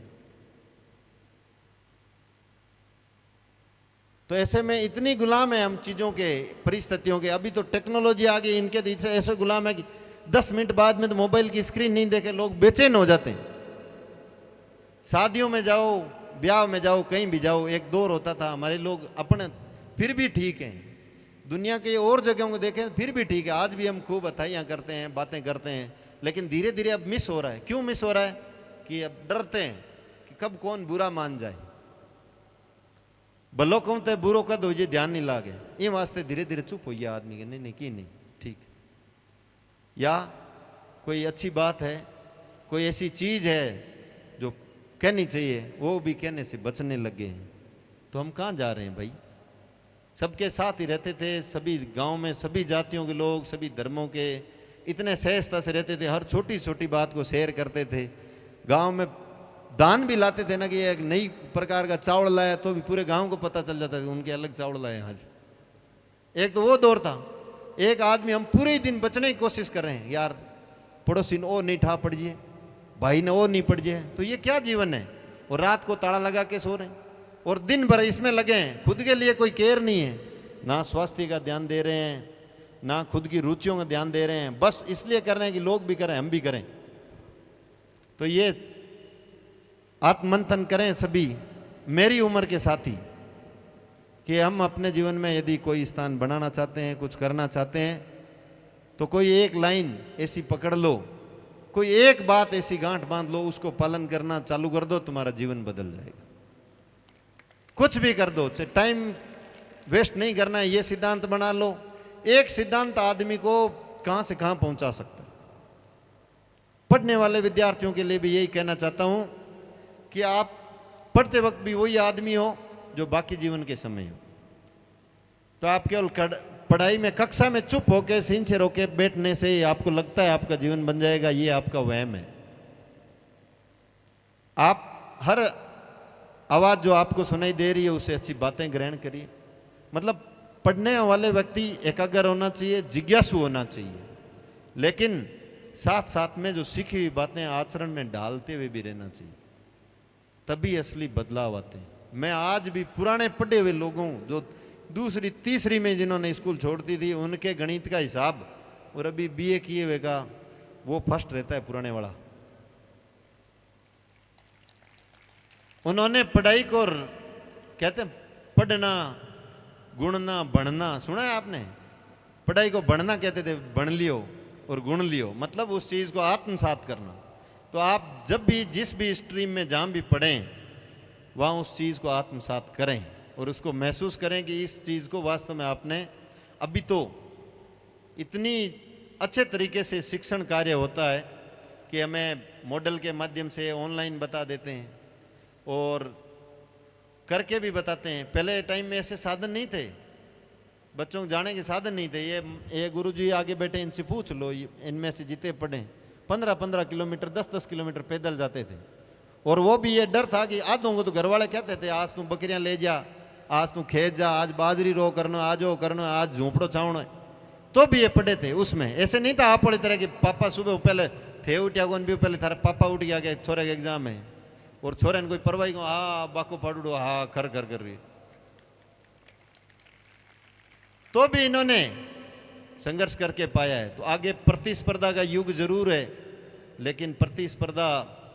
Speaker 1: तो ऐसे में इतनी गुलाम है हम चीजों के, परिस्थितियों के। अभी तो टेक्नोलॉजी आ गई, इनके ऐसे गुलाम है कि 10 मिनट बाद में तो मोबाइल की स्क्रीन नहीं देखे लोग बेचैन हो जाते हैं। शादियों में जाओ, ब्याह में जाओ, कहीं भी जाओ, एक दौर होता था हमारे लोग अपने फिर भी ठीक हैं, दुनिया के और जगहों को देखें फिर भी ठीक है, आज भी हम खूब अथाइयाँ करते हैं, बातें करते हैं, लेकिन धीरे धीरे अब मिस हो रहा है। क्यों मिस हो रहा है? कि अब डरते हैं कि कब कौन बुरा मान जाए, भलो कहूँ तो बुरो कद हो, ये ध्यान नहीं लागे, ये वास्ते धीरे धीरे चुप हो गया आदमी के, नहीं नहीं की नहीं ठीक। या कोई अच्छी बात है, कोई ऐसी चीज है जो कहनी चाहिए, वो भी कहने से बचने लगे हैं। तो हम कहाँ जा रहे हैं भाई? सबके साथ ही रहते थे, सभी गांव में सभी जातियों के लोग, सभी धर्मों के, इतने सहजता से रहते थे, हर छोटी छोटी बात को शेयर करते थे। गांव में दान भी लाते थे ना, कि एक नई प्रकार का चावल लाया तो भी पूरे गांव को पता चल जाता था उनके अलग चावल लाए आज। एक तो वो दौर था। एक आदमी, हम पूरे ही दिन बचने की कोशिश कर रहे हैं, यार पड़ोसी ने वो नहीं ठा पड़ जाए, भाई ने वो नहीं पड़ जाए, तो ये क्या जीवन है? और रात को ताला लगा के सो रहे हैं और दिन भर इसमें लगे हैं, खुद के लिए कोई केयर नहीं है, ना स्वास्थ्य का ध्यान दे रहे हैं, ना खुद की रुचियों का ध्यान दे रहे हैं, बस इसलिए कर रहे हैं कि लोग भी करें हम भी करें। तो ये आत्ममंथन करें सभी, मेरी उम्र के साथी, कि हम अपने जीवन में यदि कोई स्थान बनाना चाहते हैं, कुछ करना चाहते हैं, तो कोई एक लाइन ऐसी पकड़ लो, कोई एक बात ऐसी गांठ बांध लो, उसको पालन करना चालू कर दो, तुम्हारा जीवन बदल जाएगा। कुछ भी कर दो, चाहे टाइम वेस्ट नहीं करना है, ये सिद्धांत बना लो। एक सिद्धांत आदमी को कहां से कहां पहुंचा सकता है। पढ़ने वाले विद्यार्थियों के लिए भी यही कहना चाहता हूं कि आप पढ़ते वक्त भी वही आदमी हो जो बाकी जीवन के समय हो। तो आप केवल पढ़ाई में, कक्षा में चुप होके सिंसियर होके बैठने से ही आपको लगता है आपका जीवन बन जाएगा, ये आपका वहम है। आप हर आवाज जो आपको सुनाई दे रही है उससे अच्छी बातें ग्रहण करिए। मतलब पढ़ने वाले व्यक्ति एकाग्र होना चाहिए, जिज्ञासु होना चाहिए, लेकिन साथ साथ में जो सीखी हुई बातें आचरण में डालते हुए भी रहना चाहिए, तभी असली बदलाव आते हैं। मैं आज भी पुराने पढ़े हुए लोगों, जो दूसरी तीसरी में जिन्होंने स्कूल छोड़ दी थी, उनके गणित का हिसाब और अभी बीए किए हुए का वो फर्स्ट रहता है पुराने वाला। उन्होंने पढ़ाई को कहते हैं पढ़ना, गुणना, बढ़ना, सुना है आपने? पढ़ाई को बढ़ना कहते थे, बढ़ लियो, और गुण लियो, मतलब उस चीज को आत्मसात करना। तो आप जब भी जिस भी स्ट्रीम में जहां भी पढ़ें, वहां उस चीज को आत्मसात करें और उसको महसूस करें कि इस चीज को वास्तव में आपने, अभी तो इतनी अच्छे तरीके से शिक्षण कार्य होता है कि हमें मॉडल के माध्यम से ऑनलाइन बता देते हैं और करके भी बताते हैं। पहले टाइम में ऐसे साधन नहीं थे, बच्चों को जाने के साधन नहीं थे। ये गुरुजी आगे बैठे, इनसे पूछ लो, इनमें से जितने पढ़े 15-15 किलोमीटर, 10-10 किलोमीटर पैदल जाते थे। और वो भी ये डर था कि आधों को तो घर वाले कहते थे, आज तू बकरियां ले जा, आज तू खेत जा, आज बाजरी रो करना, आज वो करना, आज झोंपड़ो छावना, तो भी ये पढ़े थे। उसमें ऐसे नहीं था आप पढ़े तरह कि पापा सुबह पहले थे उठिया कौन भी पहले थारा पापा उठ गया, छोरे के एग्जाम है और छोरे ने कोई परवाही को, हाँ बाको पढ़ो, हाँ कर कर कर रही। तो भी इन्होंने संघर्ष करके पाया है। तो आगे प्रतिस्पर्धा का युग जरूर है, लेकिन प्रतिस्पर्धा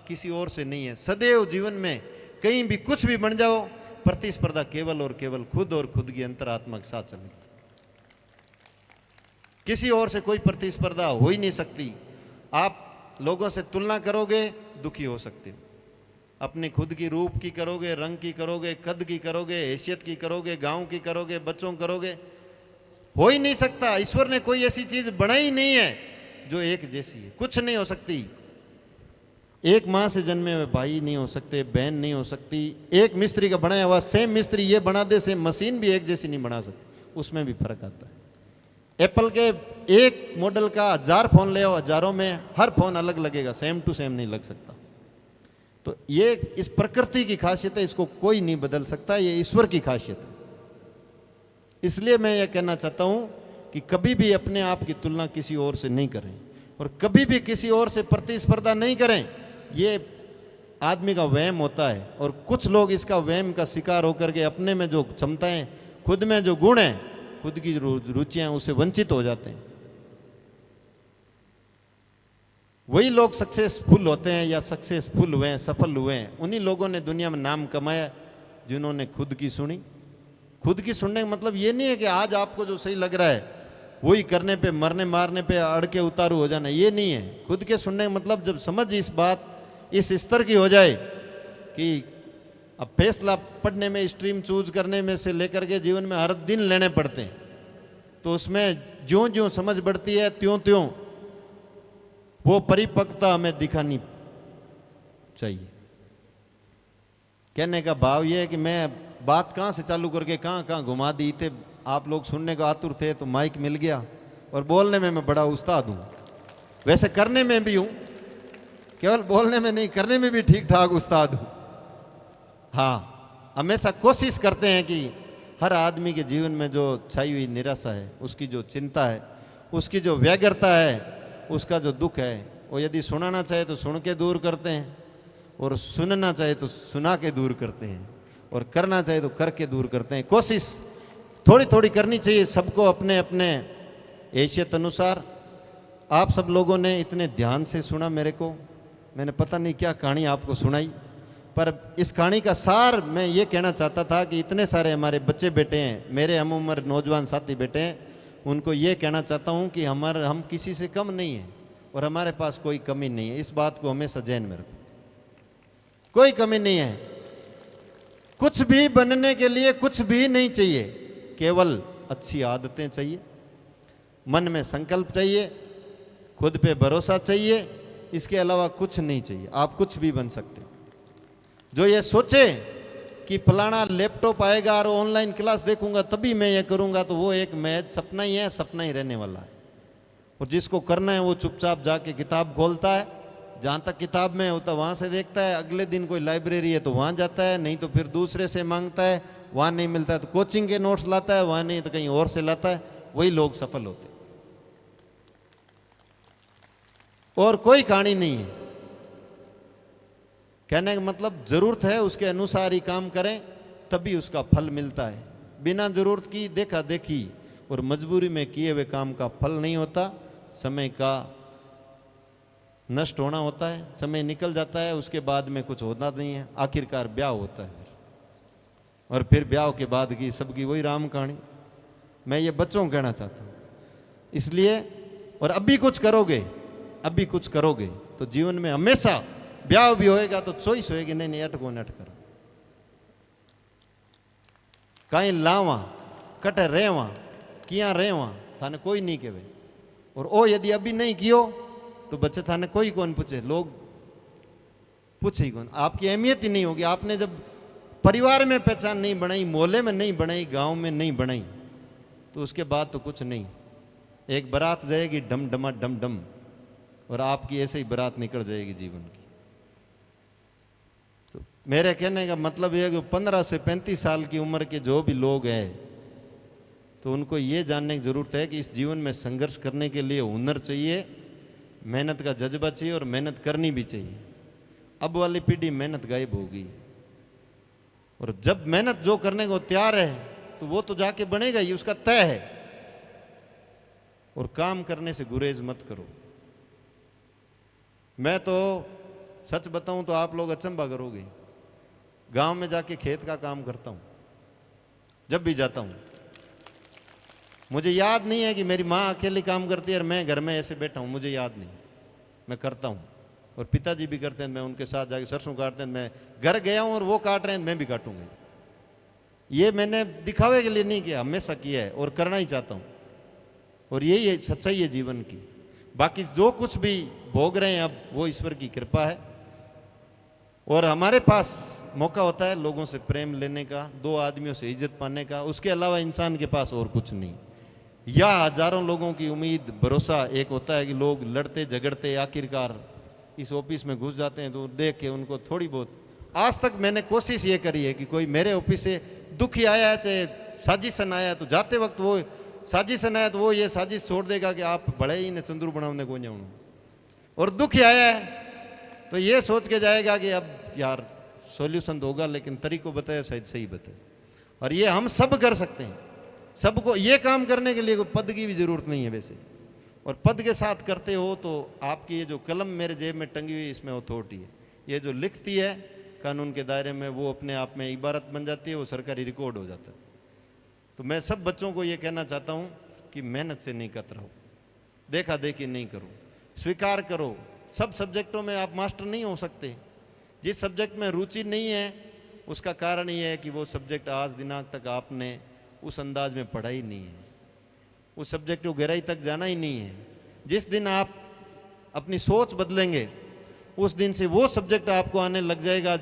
Speaker 1: किसी और से नहीं है। सदैव जीवन में कहीं भी कुछ भी बन जाओ, प्रतिस्पर्धा केवल और केवल खुद और खुद की अंतरात्मा के साथ चलेगी। किसी और से कोई प्रतिस्पर्धा हो ही नहीं सकती। आप लोगों से तुलना करोगे, दुखी हो सकते हो। अपने खुद की रूप की करोगे, रंग की करोगे, कद की करोगे, हैसियत की करोगे, गांव की करोगे, बच्चों करोगे, हो ही नहीं सकता। ईश्वर ने कोई ऐसी चीज बनाई नहीं है जो एक जैसी है, कुछ नहीं हो सकती। एक माँ से जन्मे हुए भाई नहीं हो सकते, बहन नहीं हो सकती। एक मिस्त्री का बनाया हुआ सेम मिस्त्री ये बना दे, सेम मशीन भी एक जैसी नहीं बना सकती, उसमें भी फर्क आता है। एप्पल के एक मॉडल का 1000 फोन ले आओ, हजारों में हर फोन अलग लगेगा, सेम टू सेम नहीं लग सकता। तो ये इस प्रकृति की खासियत है, इसको कोई नहीं बदल सकता, ये ईश्वर की खासियत है। इसलिए मैं ये कहना चाहता हूं कि कभी भी अपने आप की तुलना किसी और से नहीं करें और कभी भी किसी और से प्रतिस्पर्धा नहीं करें। ये आदमी का वहम होता है और कुछ लोग इसका वहम का शिकार होकर के अपने में जो क्षमताएं, खुद में जो गुण हैं, खुद की रुचियां, उससे वंचित हो जाते हैं। वही लोग सक्सेसफुल होते हैं या सक्सेसफुल हुए हैं, सफल हुए हैं, उन्हीं लोगों ने दुनिया में नाम कमाया जिन्होंने खुद की सुनी। खुद की सुनने का मतलब ये नहीं है कि आज आपको जो सही लग रहा है वही करने पे, मरने मारने पे अड़ के उतारू हो जाना, ये नहीं है। खुद के सुनने का मतलब जब समझ इस बात इस स्तर की हो जाए कि अब फैसला पढ़ने में, स्ट्रीम चूज करने में से लेकर के जीवन में हर दिन लेने पड़ते हैं, तो उसमें ज्यों ज्यों समझ बढ़ती है त्यों त्यों वो परिपक्वता हमें दिखानी चाहिए। कहने का भाव ये है कि मैं बात कहाँ से चालू करके कहाँ कहाँ घुमा दी थे। आप लोग सुनने को आतुर थे तो माइक मिल गया, और बोलने में मैं बड़ा उस्ताद हूँ। वैसे करने में भी हूँ, केवल बोलने में नहीं, करने में भी ठीक ठाक उस्ताद हूँ। हाँ, हमेशा कोशिश करते हैं कि हर आदमी के जीवन में जो छाई हुई निराशा है, उसकी जो चिंता है, उसकी जो व्यग्रता है, उसका जो दुख है, वो यदि सुनाना चाहे तो सुन के दूर करते हैं, और सुनना चाहे तो सुना के दूर करते हैं, और करना चाहे तो करके दूर करते हैं। कोशिश थोड़ी थोड़ी करनी चाहिए सबको अपने अपने हैसियत अनुसार। आप सब लोगों ने इतने ध्यान से सुना मेरे को, मैंने पता नहीं क्या कहानी आपको सुनाई, पर इस कहानी का सार मैं ये कहना चाहता था कि इतने सारे हमारे बच्चे बेटे हैं, मेरे हम उम्र नौजवान साथी बेटे हैं, उनको ये कहना चाहता हूँ कि हम किसी से कम नहीं हैं और हमारे पास कोई कमी नहीं है। इस बात को हमेशा ध्यान में रखो, कोई कमी नहीं है। कुछ भी बनने के लिए कुछ भी नहीं चाहिए, केवल अच्छी आदतें चाहिए, मन में संकल्प चाहिए, खुद पे भरोसा चाहिए, इसके अलावा कुछ नहीं चाहिए। आप कुछ भी बन सकते हैं। जो ये सोचे कि फलाना लैपटॉप आएगा और ऑनलाइन क्लास देखूंगा तभी मैं ये करूंगा, तो वो एक महज सपना ही है, सपना ही रहने वाला है। और जिसको करना है वो चुपचाप जाके किताब खोलता है, जहाँ तक किताब में होता वहाँ से देखता है, अगले दिन कोई लाइब्रेरी है तो वहाँ जाता है, नहीं तो फिर दूसरे से मांगता है, वहाँ नहीं मिलता है तो कोचिंग के नोट्स लाता है, वहाँ नहीं तो कहीं और से लाता है। वही लोग सफल होते हैं। और कोई कहानी नहीं है। कहने का मतलब जरूरत है उसके अनुसार ही काम करें, तभी उसका फल मिलता है। बिना जरूरत की देखा देखी और मजबूरी में किए हुए काम का फल नहीं होता। समय का नष्ट होना होता है, समय निकल जाता है, उसके बाद में कुछ होता नहीं है। आखिरकार ब्याह होता है और फिर ब्याह के बाद की सबकी वही राम कहानी। मैं ये बच्चों को कहना चाहता हूँ। इसलिए और अभी कुछ करोगे, अभी कुछ करोगे तो जीवन में हमेशा ब्याह भी होएगा तो चॉइस होएगी, नहीं नहीं अटको नट करो, कहीं लावा कटे रेवा किया रेवा थाने कोई नहीं कहे। और ओ यदि अभी नहीं कियो तो बच्चे थाने कोई कौन पूछे, लोग पूछे ही कौन, आपकी अहमियत ही नहीं होगी। आपने जब परिवार में पहचान नहीं बनाई, मोहल्ले में नहीं बनाई, गांव में नहीं बनाई, तो उसके बाद तो कुछ नहीं। एक बारात जाएगी डम डमा डम डम, और आपकी ऐसे ही बारात निकल जाएगी जीवन की। तो मेरे कहने का मतलब यह है कि 15 से 35 साल की उम्र के जो भी लोग हैं, तो उनको ये जानने की ज़रूरत है कि इस जीवन में संघर्ष करने के लिए हुनर चाहिए, मेहनत का जज्बा चाहिए और मेहनत करनी भी चाहिए। अब वाली पीढ़ी मेहनत गायब होगी, और जब मेहनत जो करने को तैयार है तो वो तो जाके बनेगा ही, उसका तय है। और काम करने से गुरेज मत करो। मैं तो सच बताऊं तो आप लोग अचंभा करोगे, गांव में जाके खेत का काम करता हूं। जब भी जाता हूं मुझे याद नहीं है कि मेरी माँ अकेली काम करती है और मैं घर में ऐसे बैठा हूं, मुझे याद नहीं। मैं करता हूं और पिताजी भी करते हैं, मैं उनके साथ जाके सरसों काटते हैं। मैं घर गया हूं और वो काट रहे हैं, मैं भी काटूंगा। ये मैंने दिखावे के लिए नहीं किया, हमेशा किया है और करना ही चाहता हूं। और यही सच्चाई है जीवन की। बाकी जो कुछ भी भोग रहे हैं अब वो ईश्वर की कृपा है। और हमारे पास मौका होता है लोगों से प्रेम लेने का, दो आदमियों से इज्जत पाने का, उसके अलावा इंसान के पास और कुछ नहीं। या हजारों लोगों की उम्मीद भरोसा एक होता है कि लोग लड़ते झगड़ते आखिरकार इस ऑफिस में घुस जाते हैं, तो देख के उनको थोड़ी बहुत, आज तक मैंने कोशिश ये करी है कि कोई मेरे ऑफिस से दुखी आया है, चाहे साजिशन आया, तो जाते वक्त वो साजिशन आया तो वो ये साजिश छोड़ देगा कि आप बड़े ही ने चंद्रू बनाने को जाऊँ, और दुखी आया है तो ये सोच के जाएगा कि अब यार सॉल्यूशन तो होगा लेकिन तरीको बताया शायद सही बताए। और ये हम सब कर सकते हैं, सबको ये काम करने के लिए कोई पद की भी जरूरत नहीं है वैसे, और पद के साथ करते हो तो आपकी ये जो कलम मेरे जेब में टंगी हुई इसमें अथॉरिटी है, ये जो लिखती है कानून के दायरे में वो अपने आप में इबारत बन जाती है, वो सरकारी रिकॉर्ड हो जाता है। तो मैं सब बच्चों को ये कहना चाहता हूँ कि मेहनत से नहीं कतराओ, देखा देखी नहीं करो, स्वीकार करो सब सब्जेक्टों में आप मास्टर नहीं हो सकते। जिस सब्जेक्ट में रुचि नहीं है उसका कारण ये है कि वो सब्जेक्ट आज दिनांक तक आपने उस अंदाज में पढ़ा ही नहीं है, उस सब्जेक्ट को गहराई तक जाना ही नहीं है। जिस दिन आप अपनी सोच बदलेंगे उस दिन से वो सब्जेक्ट आपको आने लग जाएगा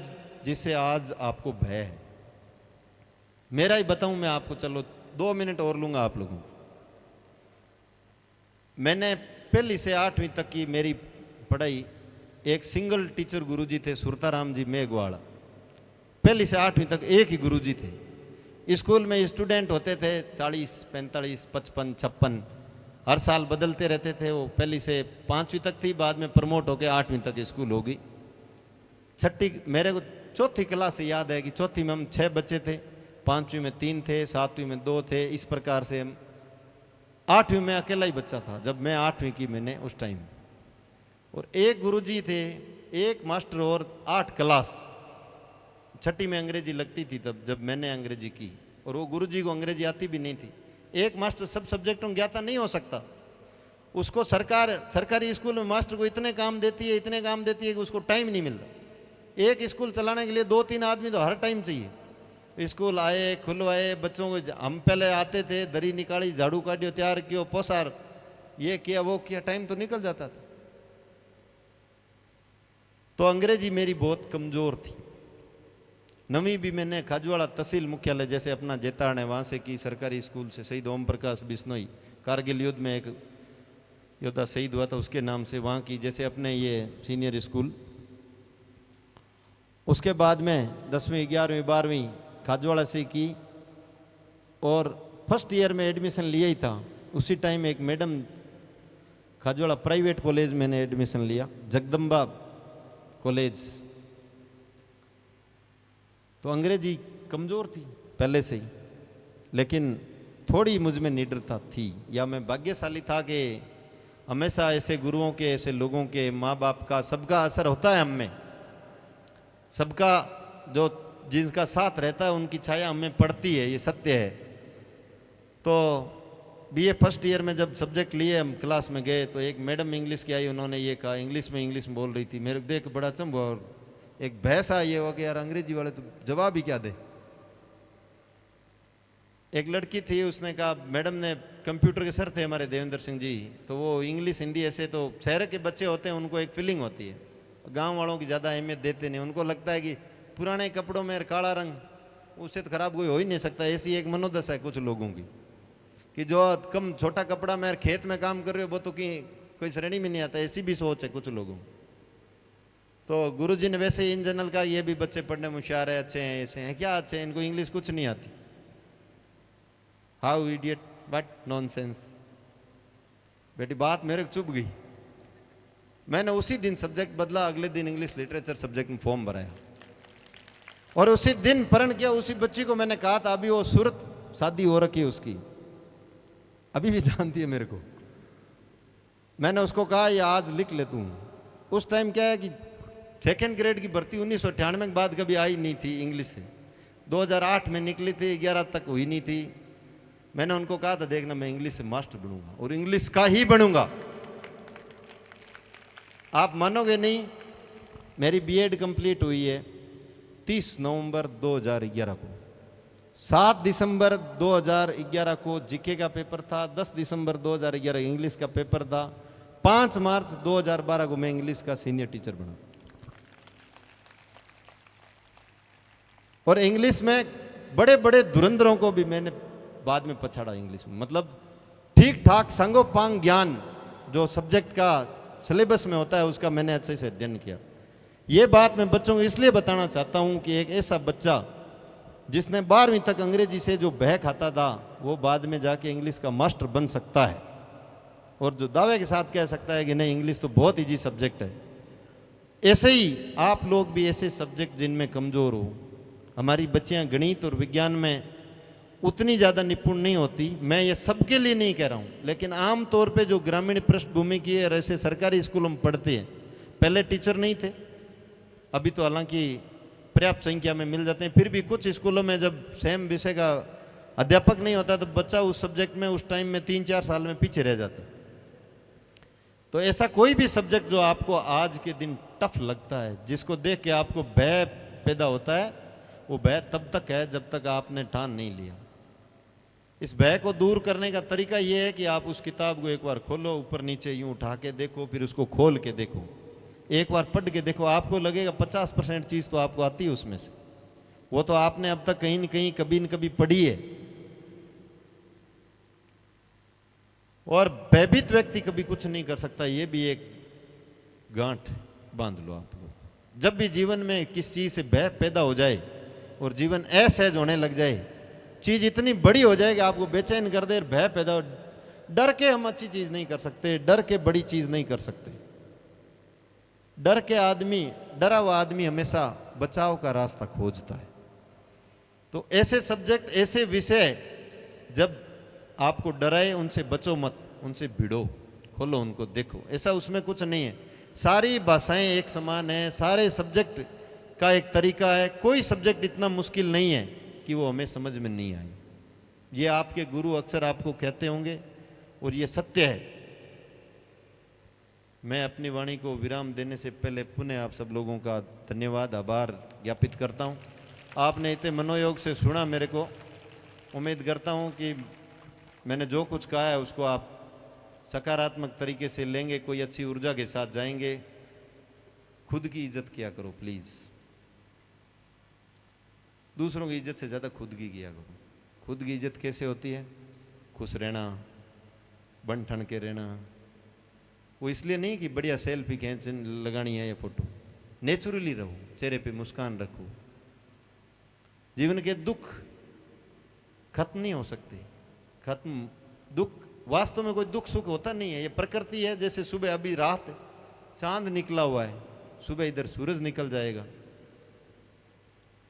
Speaker 1: जिससे आज आपको भय है। मेरा ही बताऊं मैं आपको, चलो 2 मिनट और लूंगा आप लोगों को। मैंने पहली से 8वीं तक की मेरी पढ़ाई, एक सिंगल टीचर गुरुजी थे सुरताराम जी मेघवाड़ा, पहली से 8वीं तक एक ही गुरुजी थे। स्कूल में स्टूडेंट होते थे 40, 45, 55, 56, हर साल बदलते रहते थे। वो पहली से 5वीं तक थी, बाद में प्रमोट होकर 8वीं तक स्कूल होगी। छठी मेरे को चौथी क्लास से याद है कि चौथी में हम 6 बच्चे थे, 5वीं में 3 थे, 7वीं में 2 थे, इस प्रकार से हम 8वीं में अकेला ही बच्चा था जब मैं 8वीं की मैंने उस टाइम। और एक गुरुजी थे, एक मास्टर और 8 क्लास। छठी में अंग्रेजी लगती थी तब जब मैंने अंग्रेजी की, और वो गुरुजी को अंग्रेजी आती भी नहीं थी। एक मास्टर सब सब्जेक्टों ज्ञाता नहीं हो सकता। उसको सरकारी स्कूल में मास्टर को इतने काम देती है कि उसको टाइम नहीं मिलता। एक स्कूल चलाने के लिए 2-3 आदमी तो हर टाइम चाहिए। स्कूल आए, खुलवाए, बच्चों को हम पहले आते थे, दरी निकाली, झाड़ू काटियो, तैयार कियो, पोसार, ये किया वो किया, टाइम तो निकल जाता था। तो अंग्रेजी मेरी बहुत कमजोर थी। 9वीं भी मैंने खाजवाड़ा तहसील मुख्यालय जैसे अपना जेताड़ है वहाँ से की, सरकारी स्कूल से। शहीद ओम प्रकाश बिश्नोई, कारगिल युद्ध में एक योद्धा शहीद हुआ था उसके नाम से वहाँ की, जैसे अपने ये सीनियर स्कूल। उसके बाद में 10वीं, 11वीं, 12वीं खाजवाड़ा से की, और फर्स्ट ईयर में एडमिशन लिया ही था उसी टाइम एक मैडम, खाजवाड़ा प्राइवेट कॉलेज मैंने एडमिशन लिया, जगदम्बा कॉलेज। तो अंग्रेजी कमज़ोर थी पहले से ही, लेकिन थोड़ी मुझ में निडरता थी, या मैं भाग्यशाली था कि हमेशा ऐसे गुरुओं के, ऐसे लोगों के, माँ बाप का, सबका असर होता है हम में। सबका जो जिनका साथ रहता है उनकी छाया हमें पड़ती है, ये सत्य है। तो बीए फर्स्ट ईयर में जब सब्जेक्ट लिए हम क्लास में गए तो एक मैडम इंग्लिश की आई, उन्होंने ये कहा, इंग्लिश में बोल रही थी। मेरे को देख बड़ा अचंभ हुआ और एक बहस आ ये हो कि यार अंग्रेजी वाले तो जवाब ही क्या दे। एक लड़की थी, उसने कहा, मैडम ने, कंप्यूटर के सर थे हमारे देवेंद्र सिंह जी, तो वो इंग्लिश हिंदी ऐसे, तो शहर के बच्चे होते हैं उनको एक फीलिंग होती है, गांव वालों की ज़्यादा अहमियत देते नहीं। उनको लगता है कि पुराने कपड़ों में काला रंग, उससे तो खराब कोई हो ही नहीं सकता। ऐसी एक मनोदशा है कुछ लोगों की कि जो कम छोटा कपड़ा में खेत में काम कर रहे हो वो तो कोई श्रेणी में नहीं आता, ऐसी भी सोच है कुछ लोगों। तो गुरुजी ने वैसे ही इन जनरल का, ये भी बच्चे पढ़ने में होशियार है, अच्छे हैं, ऐसे हैं, क्या अच्छे हैं, इनको इंग्लिश कुछ नहीं आती। How idiot, but nonsense. बेटी बात मेरे को चुभ गई। मैंने उसी दिन सब्जेक्ट बदला, अगले दिन इंग्लिश लिटरेचर सब्जेक्ट में फॉर्म भराया और उसी दिन प्रण किया। उसी बच्ची को मैंने कहा था, अभी वो सूरत शादी हो रखी है उसकी, अभी भी जानती है मेरे को। मैंने उसको कहा ये आज लिख ले तू। उस टाइम क्या है कि 2nd ग्रेड की भर्ती 1998 के बाद कभी आई नहीं थी इंग्लिश से, 2008 में निकली थी, 11 तक हुई नहीं थी। मैंने उनको कहा था, देखना मैं इंग्लिश से मास्टर बनूंगा और इंग्लिश का ही बनूंगा। आप मानोगे नहीं, मेरी बीएड कंप्लीट हुई है 30 नवंबर 2011 को। 7 दिसंबर 2011 को जीके का पेपर था, 10 दिसंबर 2011 इंग्लिश का पेपर था, 5 मार्च 2012 को मैं इंग्लिश का सीनियर टीचर बना। और इंग्लिश में बड़े बड़े धुरंधरों को भी मैंने बाद में पछाड़ा इंग्लिश में, मतलब ठीक ठाक संगोपांग ज्ञान जो सब्जेक्ट का सिलेबस में होता है उसका मैंने अच्छे से अध्ययन किया। ये बात मैं बच्चों को इसलिए बताना चाहता हूं कि एक ऐसा बच्चा जिसने 12वीं तक अंग्रेजी से जो बह खाता था वो बाद में जाके इंग्लिश का मास्टर बन सकता है, और जो दावे के साथ कह सकता है कि नहीं इंग्लिश तो बहुत ईजी सब्जेक्ट है। ऐसे ही आप लोग भी ऐसे सब्जेक्ट जिनमें कमज़ोर हो, हमारी बच्चियां गणित और विज्ञान में उतनी ज़्यादा निपुण नहीं होती, मैं ये सबके लिए नहीं कह रहा हूँ, लेकिन आम तौर पे जो ग्रामीण पृष्ठभूमि की है और ऐसे सरकारी स्कूलों में पढ़ते हैं, पहले टीचर नहीं थे, अभी तो हालांकि पर्याप्त संख्या में मिल जाते हैं, फिर भी कुछ स्कूलों में जब सेम विषय का अध्यापक नहीं होता तो बच्चा उस सब्जेक्ट में उस टाइम में 3-4 साल में पीछे रह जाता। तो ऐसा कोई भी सब्जेक्ट जो आपको आज के दिन टफ लगता है, जिसको देख के आपको भय पैदा होता है, वो भय तब तक है जब तक आपने ठान नहीं लिया। इस भय को दूर करने का तरीका ये है कि आप उस किताब को एक बार खोलो, ऊपर नीचे यूं उठा के देखो, फिर उसको खोल के देखो, एक बार पढ़ के देखो, आपको लगेगा 50% चीज़ तो आपको आती है उसमें से, वो तो आपने अब तक कहीं न कहीं कभी न कभी पढ़ी है। और भयभीत व्यक्ति कभी कुछ नहीं कर सकता, ये भी एक गांठ बांध लो आप लोग। जब भी जीवन में किस चीज़ से भय पैदा हो जाए और जीवन असहज होने लग जाए, चीज़ इतनी बड़ी हो जाए कि आपको बेचैन कर दे, भय पैदा हो, डर के हम अच्छी चीज़ नहीं कर सकते, डर के बड़ी चीज़ नहीं कर सकते। डरा हुआ आदमी हमेशा बचाव का रास्ता खोजता है। तो ऐसे सब्जेक्ट, ऐसे विषय जब आपको डराए उनसे बचो मत, उनसे भिड़ो, खोलो उनको, देखो, ऐसा उसमें कुछ नहीं है। सारी भाषाएं एक समान है, सारे सब्जेक्ट का एक तरीका है, कोई सब्जेक्ट इतना मुश्किल नहीं है कि वो हमें समझ में नहीं आए। ये आपके गुरु अक्सर आपको कहते होंगे और ये सत्य है। मैं अपनी वाणी को विराम देने से पहले पुनः आप सब लोगों का धन्यवाद, आभार ज्ञापित करता हूँ। आपने इतने मनोयोग से सुना, मेरे को उम्मीद करता हूँ कि मैंने जो कुछ कहा है उसको आप सकारात्मक तरीके से लेंगे, कोई अच्छी ऊर्जा के साथ जाएंगे। खुद की इज्जत किया करो प्लीज़, दूसरों की इज्जत से ज़्यादा खुद की किया करो। खुद की इज्जत कैसे होती है? खुश रहना, बन ठन के रहना। वो इसलिए नहीं कि बढ़िया सेल्फी खींच लगानी है या फोटो, नेचुरली रहो, चेहरे पे मुस्कान रखो। जीवन के दुख खत्म नहीं हो सकते, खत्म दुख, वास्तव में कोई दुख सुख होता नहीं है, ये प्रकृति है। जैसे सुबह अभी रात चांद निकला हुआ है, सुबह इधर सूरज निकल जाएगा,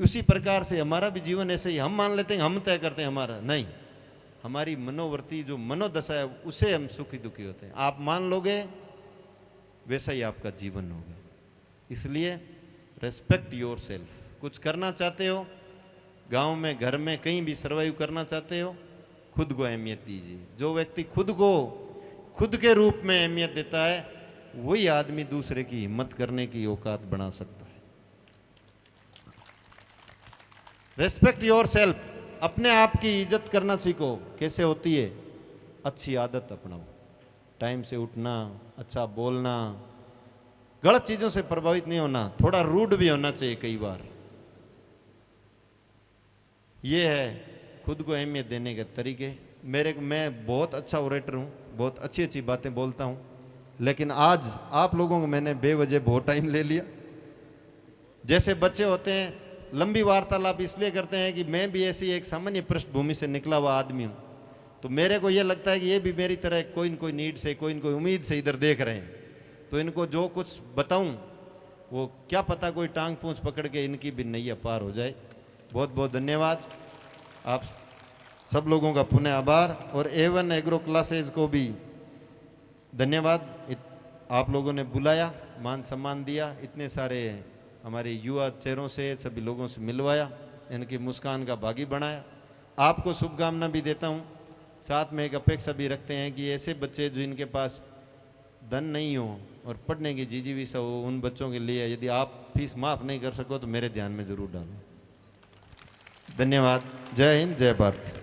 Speaker 1: उसी प्रकार से हमारा भी जीवन ऐसे ही। हम मान लेते हैं हम तय करते हैं हमारा, नहीं, हमारी मनोवृत्ति जो मनोदशा है उसे हम सुखी दुखी होते हैं। आप मान लोगे वैसा ही आपका जीवन होगा। इसलिए रेस्पेक्ट योर सेल्फ। कुछ करना चाहते हो, गांव में, घर में, कहीं भी सर्वाइव करना चाहते हो, खुद को अहमियत दीजिए। जो व्यक्ति खुद को खुद के रूप में अहमियत देता है, वही आदमी दूसरे की हिम्मत करने की औकात बना सकता है। Respect your self. अपने आप की इज्जत करना सीखो। कैसे होती है? अच्छी आदत अपनाओ, टाइम से उठना, अच्छा बोलना, गलत चीजों से प्रभावित नहीं होना, थोड़ा रूड भी होना चाहिए कई बार। ये है खुद को अहमियत देने के तरीके। मैं बहुत अच्छा ओरेटर हूँ, बहुत अच्छी अच्छी बातें बोलता हूँ, लेकिन आज आप लोगों को मैंने बेवजह बहुत टाइम ले लिया। जैसे बच्चे होते हैं, लंबी वार्तालाप इसलिए करते हैं कि मैं भी ऐसी एक सामान्य पृष्ठभूमि से निकला हुआ आदमी हूँ, तो मेरे को ये लगता है कि ये भी मेरी तरह कोई न कोई नीड से, कोई न कोई उम्मीद से इधर देख रहे हैं। तो इनको जो कुछ बताऊं, वो क्या पता कोई टांग पूंछ पकड़ के इनकी भी नैया पार हो जाए। बहुत बहुत धन्यवाद, आप सब लोगों का पुनः आभार। और A1 एग्रो क्लासेज को भी धन्यवाद, आप लोगों ने बुलाया, मान सम्मान दिया, इतने सारे हमारे युवा चेहरों से, सभी लोगों से मिलवाया, इनकी मुस्कान का भागी बनाया। आपको शुभकामना भी देता हूँ। साथ में एक अपेक्षा भी रखते हैं कि ऐसे बच्चे जो इनके पास धन नहीं हो और पढ़ने की जिजीविषा हो, उन बच्चों के लिए यदि आप फीस माफ़ नहीं कर सको तो मेरे ध्यान में ज़रूर डालो। धन्यवाद। जय हिंद, जय भारत।